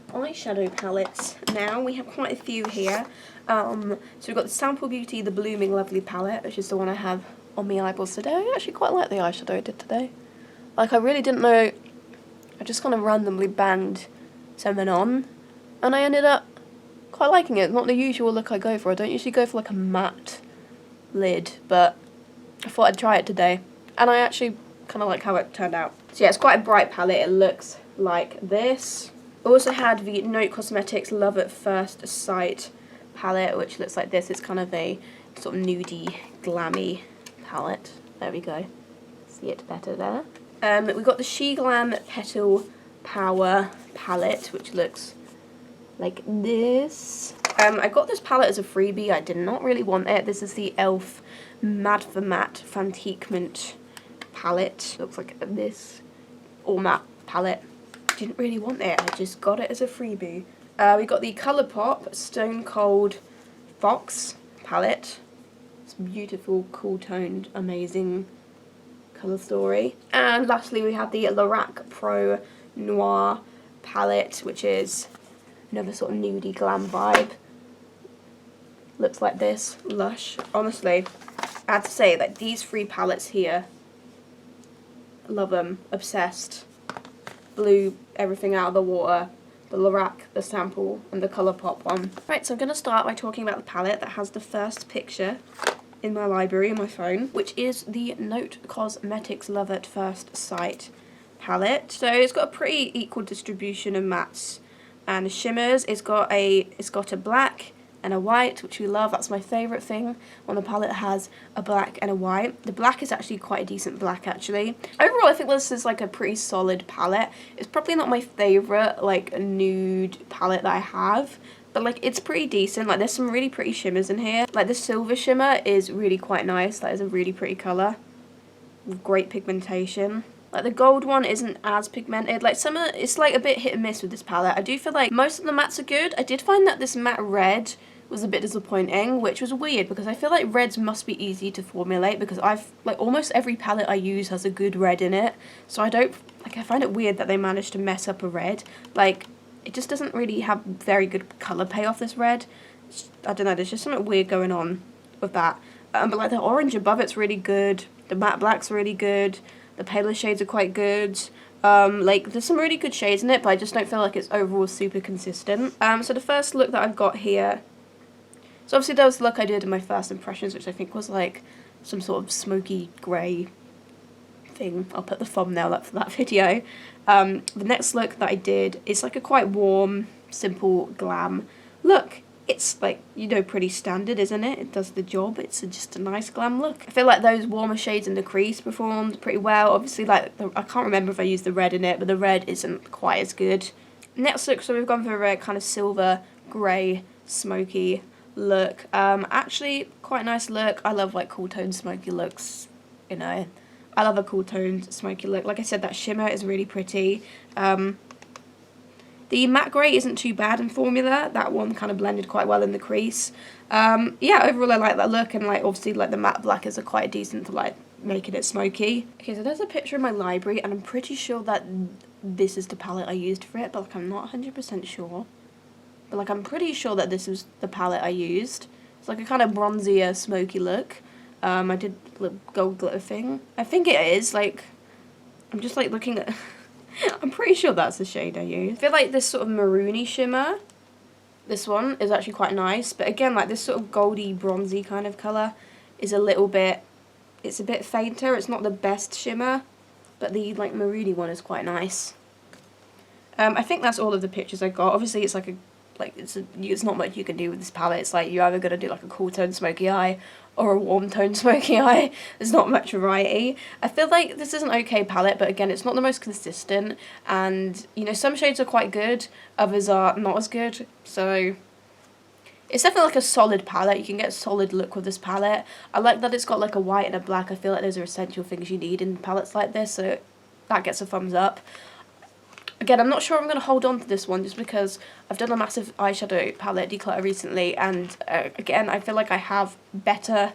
eyeshadow palettes now. We have quite a few here. So we've got the Sample Beauty, the Blooming Lovely palette, which is the one I have on my eyeballs today. I actually quite like the eyeshadow I did today. Like, I really didn't know, I just kind of randomly banged something on, and I ended up quite liking it. Not the usual look I go for. I don't usually go for like a matte lid, but I thought I'd try it today, and I actually kind of like how it turned out. So yeah, it's quite a bright palette. It looks like this. I also had the Note Cosmetics Love at First Sight palette, which looks like this. It's kind of a sort of nudie, glammy palette. There we go. See it better there. We've got the SHEGLAM Petal Power palette, which looks like this. I got this palette as a freebie. I did not really want it. This is the e.l.f. Mad for Matte Fantiquement palette. Looks like this all matte palette. Didn't really want it. I just got it as a freebie. We got the ColourPop Stone Cold Fox palette. It's beautiful, cool toned, amazing colour story. And lastly we have the Loreal Pro Noir palette, which is another sort of nudie glam vibe. Looks like this. Lush. Honestly, I have to say that these 3 palettes here, love them. Obsessed. Blew everything out of the water. The Loreal, the Sample, and the ColourPop one. Right, so I'm going to start by talking about the palette that has the first picture in my library on my phone, which is the Note Cosmetics Love at First Sight palette. So it's got a pretty equal distribution of mattes and shimmers. It's got a black and a white, which we love. That's my favourite thing when the palette has a black and a white. The black is actually quite a decent black, actually. Overall, I think this is like a pretty solid palette. It's probably not my favourite like nude palette that I have, but like it's pretty decent. Like, there's some really pretty shimmers in here. Like, the silver shimmer is really quite nice. That is a really pretty colour with great pigmentation. Like, the gold one isn't as pigmented. Like, some of it's like a bit hit and miss with this palette. I do feel like most of the mattes are good. I did find that this matte red was a bit disappointing, which was weird because I feel like reds must be easy to formulate because like almost every palette I use has a good red in it. So I find it weird that they managed to mess up a red. Like, it just doesn't really have very good colour payoff, this red. I don't know, there's just something weird going on with that. But like, the orange above it's really good. The matte black's really good. The paler shades are quite good. Like, there's some really good shades in it, but I just don't feel like it's overall super consistent. So the first look that I've got here, so obviously there was the look I did in my first impressions, which I think was like some sort of smoky grey thing. I'll put the thumbnail up for that video. The next look that I did is like a quite warm, simple glam look. It's like, you know, pretty standard, isn't it? It does the job. It's just a nice glam look. I feel like those warmer shades in the crease performed pretty well. Obviously, like, I can't remember if I used the red in it, but the red isn't quite as good. Next look, so we've gone for a kind of silver, grey, smoky look. Actually, quite a nice look. I love like cool toned smoky looks, you know. I love a cool toned smoky look. Like I said, that shimmer is really pretty. The matte grey isn't too bad in formula. That one kind of blended quite well in the crease. Yeah, overall I like that look, and like obviously like the matte blackers are quite decent for like making it smoky. Okay, so there's a picture in my library, and I'm pretty sure that this is the palette I used for it, but like I'm not 100% sure. But like I'm pretty sure that this was the palette I used. It's like a kind of bronzier, smoky look. I did the gold glitter thing. I think it is, like, I'm just like looking at... I'm pretty sure that's the shade I used. I feel like this sort of maroony shimmer, this one, is actually quite nice. But again, like this sort of goldy, bronzy kind of colour is a little bit... It's a bit fainter. It's not the best shimmer, but the like maroony one is quite nice. I think that's all of the pictures I got. Obviously, it's like a... it's not much you can do with this palette. It's like you're either going to do like a cool tone smoky eye or a warm tone smoky eye. There's not much variety. I feel like this is an okay palette, but again, it's not the most consistent, and you know, some shades are quite good, others are not as good, so it's definitely like a solid palette. You can get a solid look with this palette. I like that it's got like a white and a black. I feel like those are essential things you need in palettes like this, so that gets a thumbs up. Again, I'm not sure I'm going to hold on to this one just because I've done a massive eyeshadow palette declutter recently, and again, I feel like I have better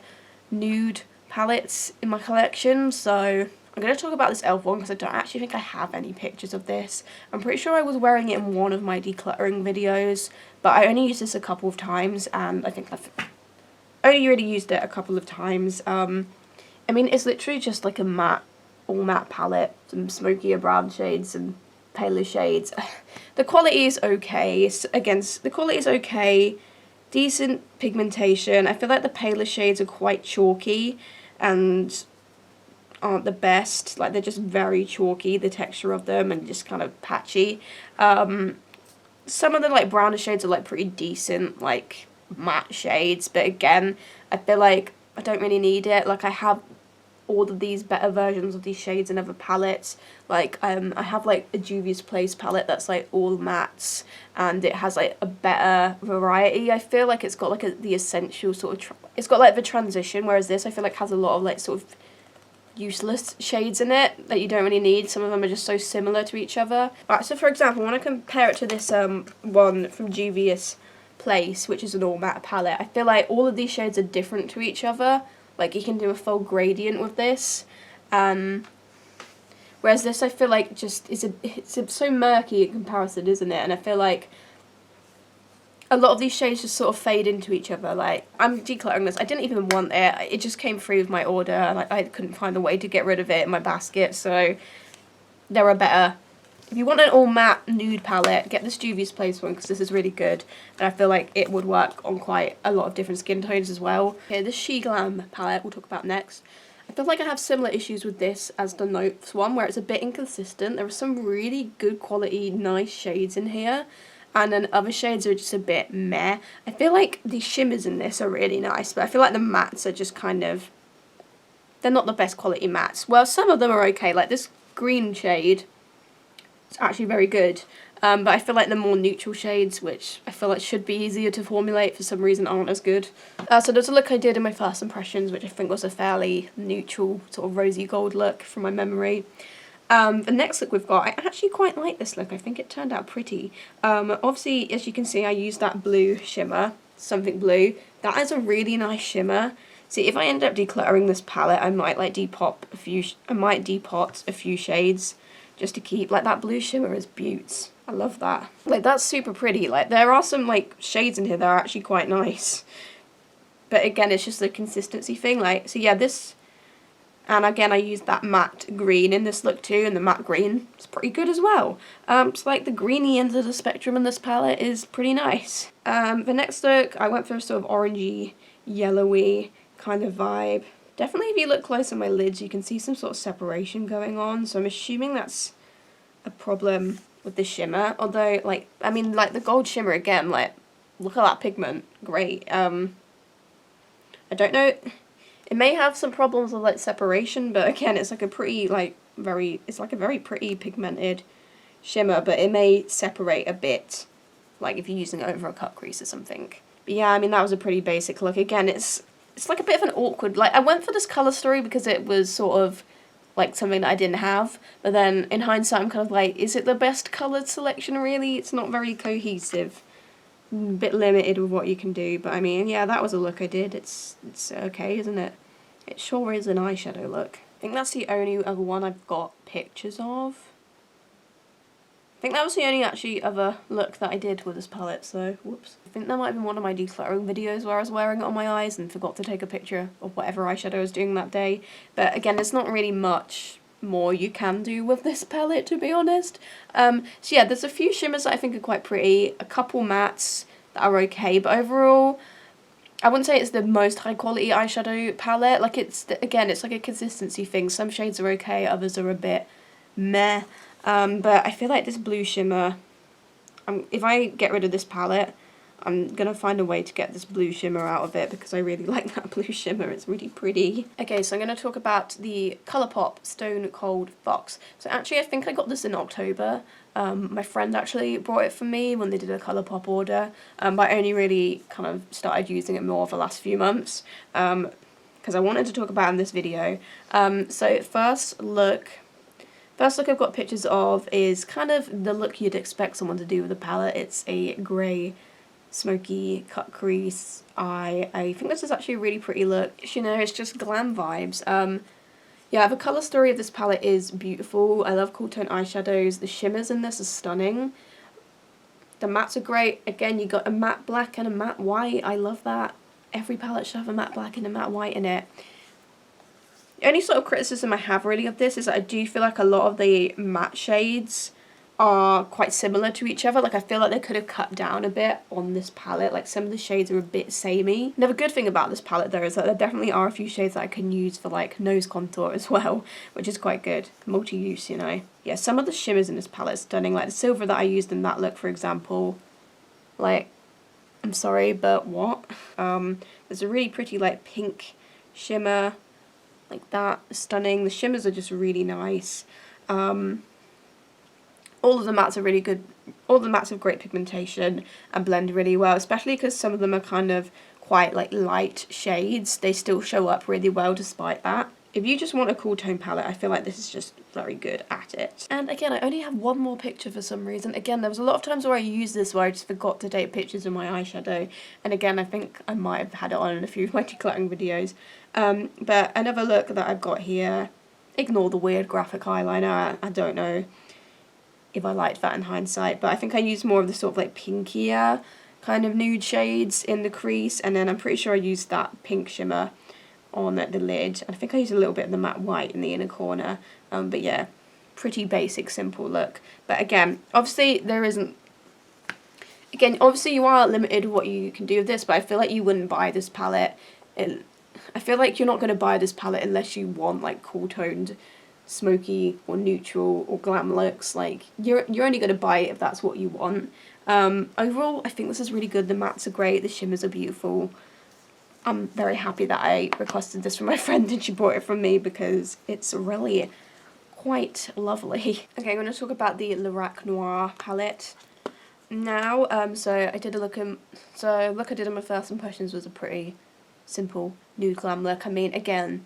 nude palettes in my collection, so I'm going to talk about this e.l.f. one because I don't actually think I have any pictures of this. I'm pretty sure I was wearing it in one of my decluttering videos, but I only used this a couple of times, and I think I've only really used it a couple of times. I mean, it's literally just like a matte, all matte palette, some smokier brown shades, and paler shades. The quality is okay. Again, the quality is okay. Decent pigmentation. I feel like the paler shades are quite chalky and aren't the best. Like, they're just very chalky, the texture of them, and just kind of patchy. Some of the like browner shades are like pretty decent, like matte shades, but again, I feel like I don't really need it. Like, I have all of these better versions of these shades in other palettes. Like, I have like a Juvia's Place palette that's like all mattes, and it has like a better variety. I feel like it's got like the essential sort of, it's got like the transition, whereas this I feel like has a lot of like sort of useless shades in it that you don't really need. Some of them are just so similar to each other. Alright, so for example, when I compare it to this one from Juvia's Place, which is an all matte palette, I feel like all of these shades are different to each other. Like, you can do a full gradient with this, whereas this I feel like just it's so murky in comparison, isn't it? And I feel like a lot of these shades just sort of fade into each other. Like, I'm decluttering this. I didn't even want it. It just came free with my order, and I couldn't find a way to get rid of it in my basket, so there are better. If you want an all matte nude palette, get this Juvia's Place one because this is really good, and I feel like it would work on quite a lot of different skin tones as well. Okay, this SHEGLAM palette we'll talk about next. I feel like I have similar issues with this as the Notes one, where it's a bit inconsistent. There are some really good quality, nice shades in here, and then other shades are just a bit meh. I feel like the shimmers in this are really nice, but I feel like the mattes are just kind of, they're not the best quality mattes. Well, some of them are okay, like this green shade. It's actually very good, but I feel like the more neutral shades, which I feel like should be easier to formulate, for some reason aren't as good. So there's a look I did in my first impressions, which I think was a fairly neutral, sort of rosy gold look from my memory. The next look we've got, I actually quite like this look. I think it turned out pretty. Obviously, as you can see, I used that blue shimmer, something blue. That is a really nice shimmer. See, if I end up decluttering this palette, I might like depot a few shades, just to keep, like, that blue shimmer is beauts. I love that. Like, that's super pretty. Like, there are some, like, shades in here that are actually quite nice. But again, it's just the consistency thing. Like, so yeah, this, and again, I used that matte green in this look too, and the matte green is pretty good as well. So like, the greeny end of the spectrum in this palette is pretty nice. The next look, I went for a sort of orangey, yellowy kind of vibe. Definitely if you look close at my lids, you can see some sort of separation going on, so I'm assuming that's a problem with the shimmer. Although, like, I mean, like, the gold shimmer, again, like, look at that pigment. Great. I don't know. It may have some problems with, like, separation, but again, it's like a pretty, like, it's like a very pretty pigmented shimmer, but it may separate a bit, like, if you're using it over a cut crease or something. But yeah, I mean, that was a pretty basic look. Again, it's like a bit of an awkward, like, I went for this colour story because it was sort of, like, something that I didn't have, but then, in hindsight, I'm kind of like, is it the best coloured selection, really? It's not very cohesive. A bit limited with what you can do, but I mean, yeah, that was a look I did. It's okay, isn't it? It sure is an eyeshadow look. I think that's the only other one I've got pictures of. I think that was the only actually other look that I did with this palette, so whoops. I think that might have been one of my decluttering videos where I was wearing it on my eyes and forgot to take a picture of whatever eyeshadow I was doing that day. But again, there's not really much more you can do with this palette, to be honest. So yeah, there's a few shimmers that I think are quite pretty, a couple mattes that are okay, but overall, I wouldn't say it's the most high quality eyeshadow palette. Like, it's like a consistency thing. Some shades are okay, others are a bit meh. But I feel like this blue shimmer, if I get rid of this palette, I'm going to find a way to get this blue shimmer out of it because I really like that blue shimmer. It's really pretty. Okay, so I'm going to talk about the Colourpop Stone Cold Fox. So actually, I think I got this in October. My friend actually brought it for me when they did a Colourpop order, but I only really kind of started using it more over the last few months because I wanted to talk about it in this video. So first look I've got pictures of is kind of the look you'd expect someone to do with a palette. It's a grey, smoky cut crease eye. I think this is actually a really pretty look. You know, it's just glam vibes. Yeah, the colour story of this palette is beautiful. I love cool tone eyeshadows. The shimmers in this are stunning. The mattes are great. Again, you got a matte black and a matte white. I love that. Every palette should have a matte black and a matte white in it. The only sort of criticism I have really of this is that I do feel like a lot of the matte shades are quite similar to each other. Like, I feel like they could have cut down a bit on this palette. Like, some of the shades are a bit samey. Another good thing about this palette though is that there definitely are a few shades that I can use for like nose contour as well, which is quite good. Multi-use, you know. Yeah, some of the shimmers in this palette are stunning. Like the silver that I used in that look, for example. Like, I'm sorry, but what? There's a really pretty like pink shimmer like that. Stunning. The shimmers are just really nice. All of the mattes are really good. All the mattes have great pigmentation and blend really well, especially because some of them are kind of quite like light shades. They still show up really well despite that. If you just want a cool tone palette, I feel like this is just very good at it. And again, I only have one more picture for some reason. Again, there was a lot of times where I used this where I just forgot to take pictures of my eyeshadow. And again, I think I might have had it on in a few of my decluttering videos. But another look that I've got here, ignore the weird graphic eyeliner. I don't know if I liked that in hindsight, but I think I used more of the sort of like pinkier kind of nude shades in the crease, and then I'm pretty sure I used that pink shimmer on the lid. I think I used a little bit of the matte white in the inner corner, but yeah, pretty basic, simple look. But again, obviously obviously you are limited what you can do with this, but I feel like you wouldn't buy this palette. I feel like you're not going to buy this palette unless you want like cool toned, smoky or neutral or glam looks. Like, you're only going to buy it if that's what you want. Overall, I think this is really good. The mattes are great, the shimmers are beautiful. I'm very happy that I requested this from my friend and she bought it from me because it's really quite lovely. Okay, I'm going to talk about the Lorac Noir palette now. So I did a look in, so look I did on my first impressions was a pretty simple nude glam look. I mean, again,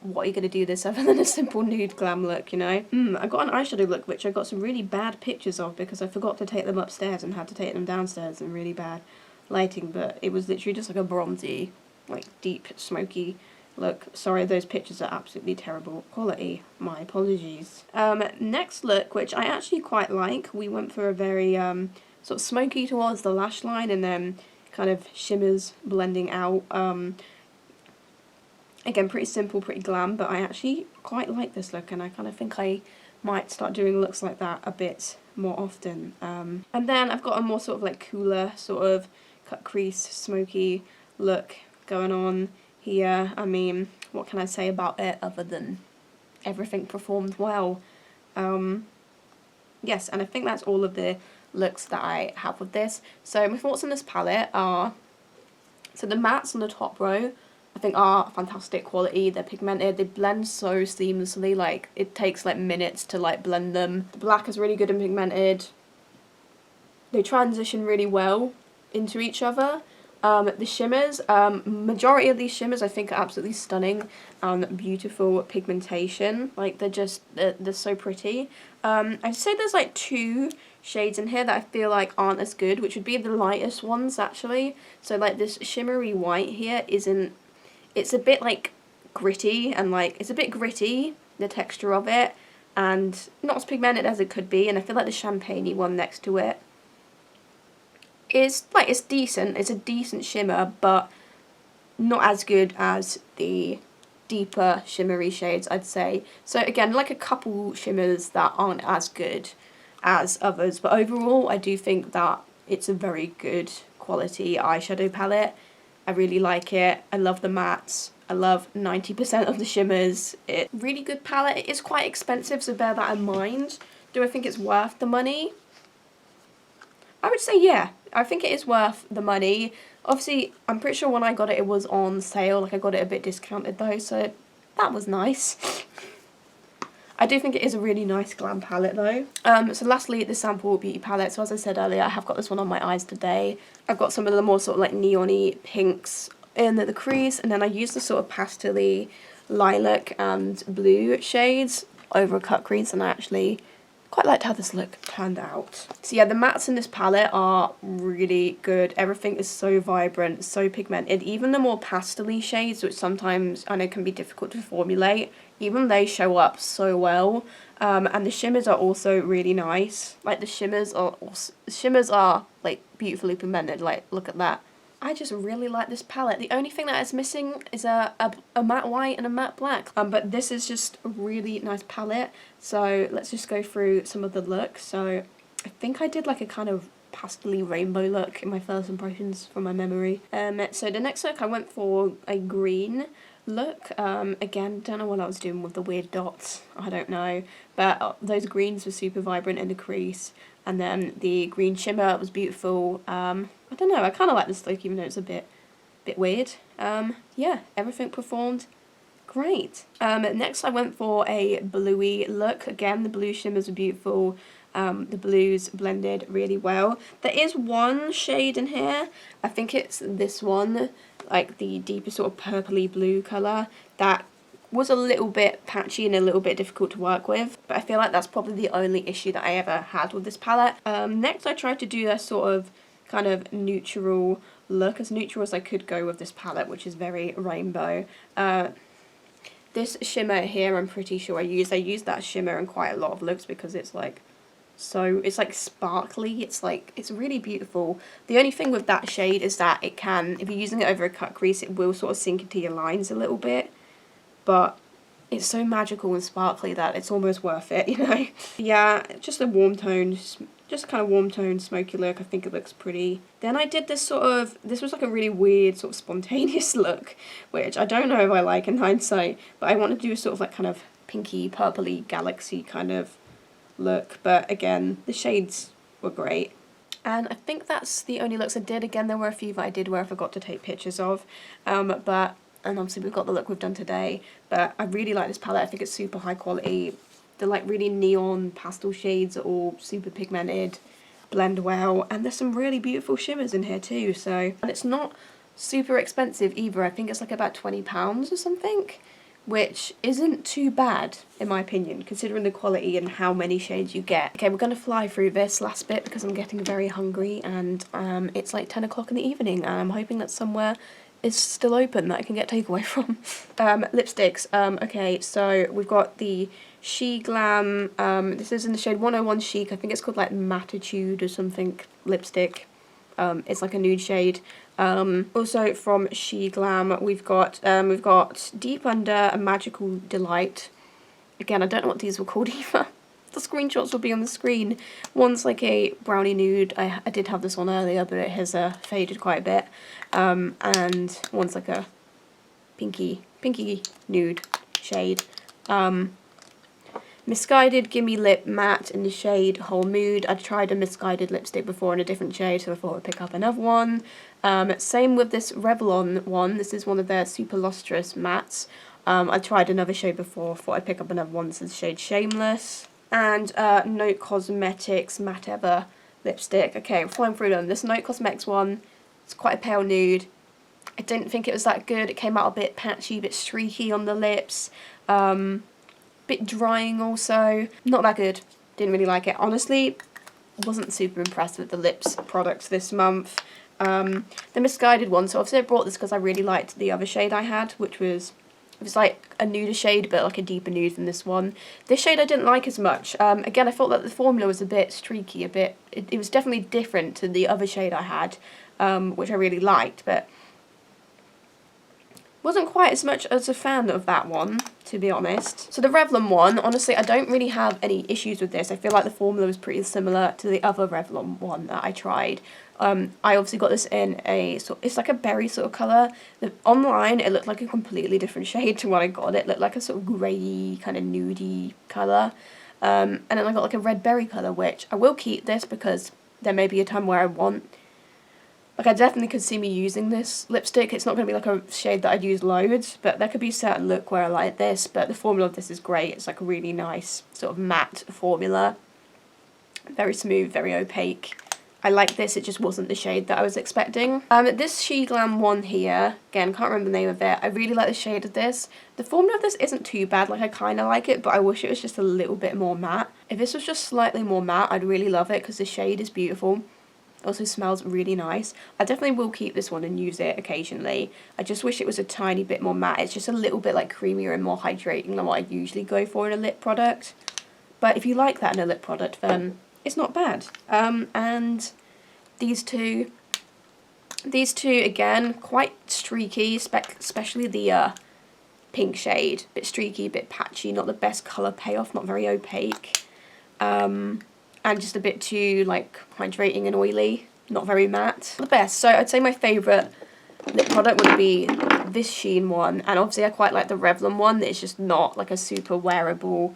what are you going to do this other than a simple nude glam look, you know? I got an eyeshadow look which I got some really bad pictures of because I forgot to take them upstairs and had to take them downstairs in really bad lighting, but it was literally just like a bronzy, like deep smoky look. Sorry, those pictures are absolutely terrible quality. My apologies. Next look, which I actually quite like, we went for a very sort of smoky towards the lash line and then kind of shimmers blending out. Again, pretty simple, pretty glam, but I actually quite like this look and I kind of think I might start doing looks like that a bit more often. And then I've got a more sort of like cooler sort of cut crease, smoky look going on here. I mean, what can I say about it other than everything performed well. Yes, and I think that's all of the looks that I have with this. So my thoughts on this palette are, so the mattes on the top row I think are fantastic quality. They're pigmented, they blend so seamlessly, like it takes like minutes to like blend them. The black is really good and pigmented. They transition really well into each other. The shimmers, majority of these shimmers I think are absolutely stunning and beautiful pigmentation. Like they're so pretty. I'd say there's like 2 shades in here that I feel like aren't as good, which would be the lightest ones actually. So like this shimmery white here it's a bit like gritty, and like it's a bit gritty, the texture of it, and not as pigmented as it could be, and I feel like the champagne-y one next to it is like, it's decent, it's a decent shimmer, but not as good as the deeper shimmery shades, I'd say. So again, like a couple shimmers that aren't as good as others, but overall I do think that it's a very good quality eyeshadow palette. I really like it. I love the mattes. I love 90% of the shimmers. It's a really good palette. It is quite expensive, so bear that in mind. Do I think it's worth the money? I would say yeah. I think it is worth the money. Obviously, I'm pretty sure when I got it, it was on sale. Like, I got it a bit discounted though, so that was nice. I do think it is a really nice glam palette though. So lastly, the Sample Beauty palette. So as I said earlier, I have got this one on my eyes today. I've got some of the more sort of like neon-y pinks in the crease, and then I use the sort of pastel-y lilac and blue shades over a cut crease, and I actually quite liked how this look turned out. So yeah, the mattes in this palette are really good. Everything is so vibrant, so pigmented. Even the more pastel-y shades, which sometimes I know can be difficult to formulate, even they show up so well. And the shimmers are also really nice. Like the shimmers are like beautifully pigmented. Like, look at that. I just really like this palette. The only thing that is missing is a matte white and a matte black. But this is just a really nice palette. So let's just go through some of the looks. So I think I did like a kind of pastel-y rainbow look in my first impressions from my memory. So the next look I went for a green look. Again, don't know what I was doing with the weird dots. I don't know. But those greens were super vibrant in the crease. And then the green shimmer was beautiful. I don't know, I kind of like this look even though it's a bit weird. Yeah, everything performed great. Next I went for a bluey look. Again, the blue shimmers were beautiful. The blues blended really well. There is one shade in here, I think it's this one, like the deeper sort of purpley blue colour, that was a little bit patchy and a little bit difficult to work with, but I feel like that's probably the only issue that I ever had with this palette. Next I tried to do a sort of kind of neutral look, as neutral as I could go with this palette, which is very rainbow. This shimmer here, I'm pretty sure I used that shimmer in quite a lot of looks because it's like it's like sparkly, it's really beautiful. The only thing with that shade is that it can, if you're using it over a cut crease, it will sort of sink into your lines a little bit, but it's so magical and sparkly that it's almost worth it, you know. Yeah, just a warm tone, just kind of warm tone, smoky look. I think it looks pretty. Then I did this was like a really weird sort of spontaneous look, which I don't know if I like in hindsight, but I want to do a sort of like kind of pinky, purpley, galaxy kind of look, but again, the shades were great. And I think that's the only looks I did. Again, there were a few that I did where I forgot to take pictures of, and obviously we've got the look we've done today, but I really like this palette. I think it's super high quality. The like really neon pastel shades are all super pigmented, blend well, and there's some really beautiful shimmers in here too. So, and it's not super expensive either. I think it's like about £20 or something, which isn't too bad in my opinion, considering the quality and how many shades you get. Okay, we're gonna fly through this last bit because I'm getting very hungry, and it's like 10 o'clock in the evening, and I'm hoping that somewhere is still open that I can get takeaway from. Lipsticks. Okay, so we've got the SHEGLAM, this is in the shade 101 Chic. I think it's called like Mattitude or something lipstick. It's like a nude shade. Also from SHEGLAM we've got Deep Under and Magical Delight. Again, I don't know what these were called either. The screenshots will be on the screen. One's like a brownie nude. I did have this on earlier, but it has faded quite a bit. And one's like a pinky pinky nude shade. Missguided Gimme Lip Matte in the shade Whole Mood. I'd tried a Missguided lipstick before in a different shade, so I thought I'd pick up another one. Same with this Revlon one. This is one of their super lustrous mattes. I tried another shade before, thought I'd pick up another one. This is the shade Shameless. And Note Cosmetics Matte Ever lipstick. Okay, I'm flying through them. This Note Cosmetics one, it's quite a pale nude. I didn't think it was that good. It came out a bit patchy, a bit streaky on the lips. Bit drying also. Not that good. Didn't really like it. Honestly, wasn't super impressed with the lips products this month. The Missguided one, so obviously I brought this because I really liked the other shade I had, which was, it was like a nuder shade, but like a deeper nude than this one. This shade I didn't like as much. Again, I thought that the formula was a bit streaky, it was definitely different to the other shade I had, which I really liked, but wasn't quite as much as a fan of that one, to be honest. So the Revlon one, honestly, I don't really have any issues with this. I feel like the formula was pretty similar to the other Revlon one that I tried. I obviously got this in a, it's like a berry sort of colour. Online, it looked like a completely different shade to what I got. It looked like a sort of grey, kind of nudie colour. And then I got like a red berry colour, which I will keep this because there may be a time where I want. Like, I definitely could see me using this lipstick. It's not going to be like a shade that I'd use loads, but there could be a certain look where I like this, but the formula of this is great. It's like a really nice sort of matte formula. Very smooth, very opaque. I like this, it just wasn't the shade that I was expecting. This SHEGLAM one here, again, can't remember the name of it. I really like the shade of this. The formula of this isn't too bad, like I kind of like it, but I wish it was just a little bit more matte. If this was just slightly more matte, I'd really love it because the shade is beautiful. Also smells really nice. I definitely will keep this one and use it occasionally. I just wish it was a tiny bit more matte. It's just a little bit like creamier and more hydrating than what I usually go for in a lip product. But if you like that in a lip product, then it's not bad. And these two again, quite streaky, especially the pink shade. Bit streaky, bit patchy, not the best colour payoff, not very opaque. And just a bit too, like, hydrating and oily. Not very matte. The best. So I'd say my favourite lip product would be this Sheen one. And obviously I quite like the Revlon one. It's just not, like, a super wearable.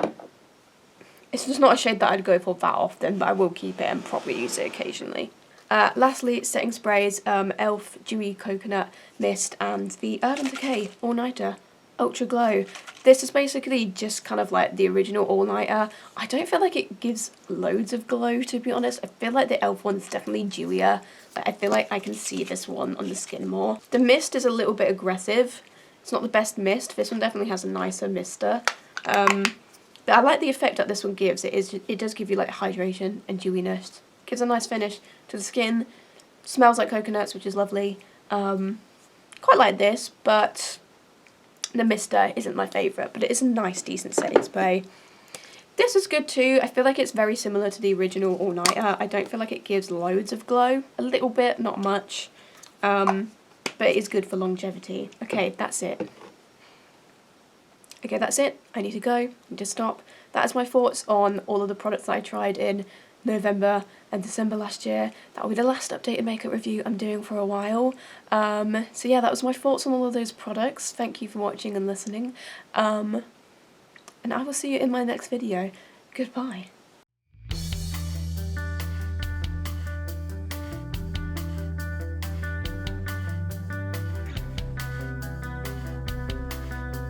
It's just not a shade that I'd go for that often. But I will keep it and probably use it occasionally. Lastly, setting sprays. e.l.f. Dewy Coconut Mist and the Urban Decay All Nighter Ultra Glow. This is basically just kind of like the original all-nighter. I don't feel like it gives loads of glow, to be honest. I feel like the e.l.f. one's definitely dewier. I feel like I can see this one on the skin more. The mist is a little bit aggressive. It's not the best mist. This one definitely has a nicer mister. But I like the effect that this one gives. It does give you like hydration and dewiness. Gives a nice finish to the skin. Smells like coconuts, which is lovely. Quite like this, but the mister isn't my favourite, but it is a nice, decent setting spray. This is good too. I feel like it's very similar to the original all-nighter. I don't feel like it gives loads of glow. A little bit, not much. But it is good for longevity. Okay, that's it. Okay, that's it. I need to go. I need to stop. That is my thoughts on all of the products that I tried in November and December last year. That will be the last updated makeup review I'm doing for a while. So yeah, that was my thoughts on all of those products. Thank you for watching and listening. And I will see you in my next video. Goodbye.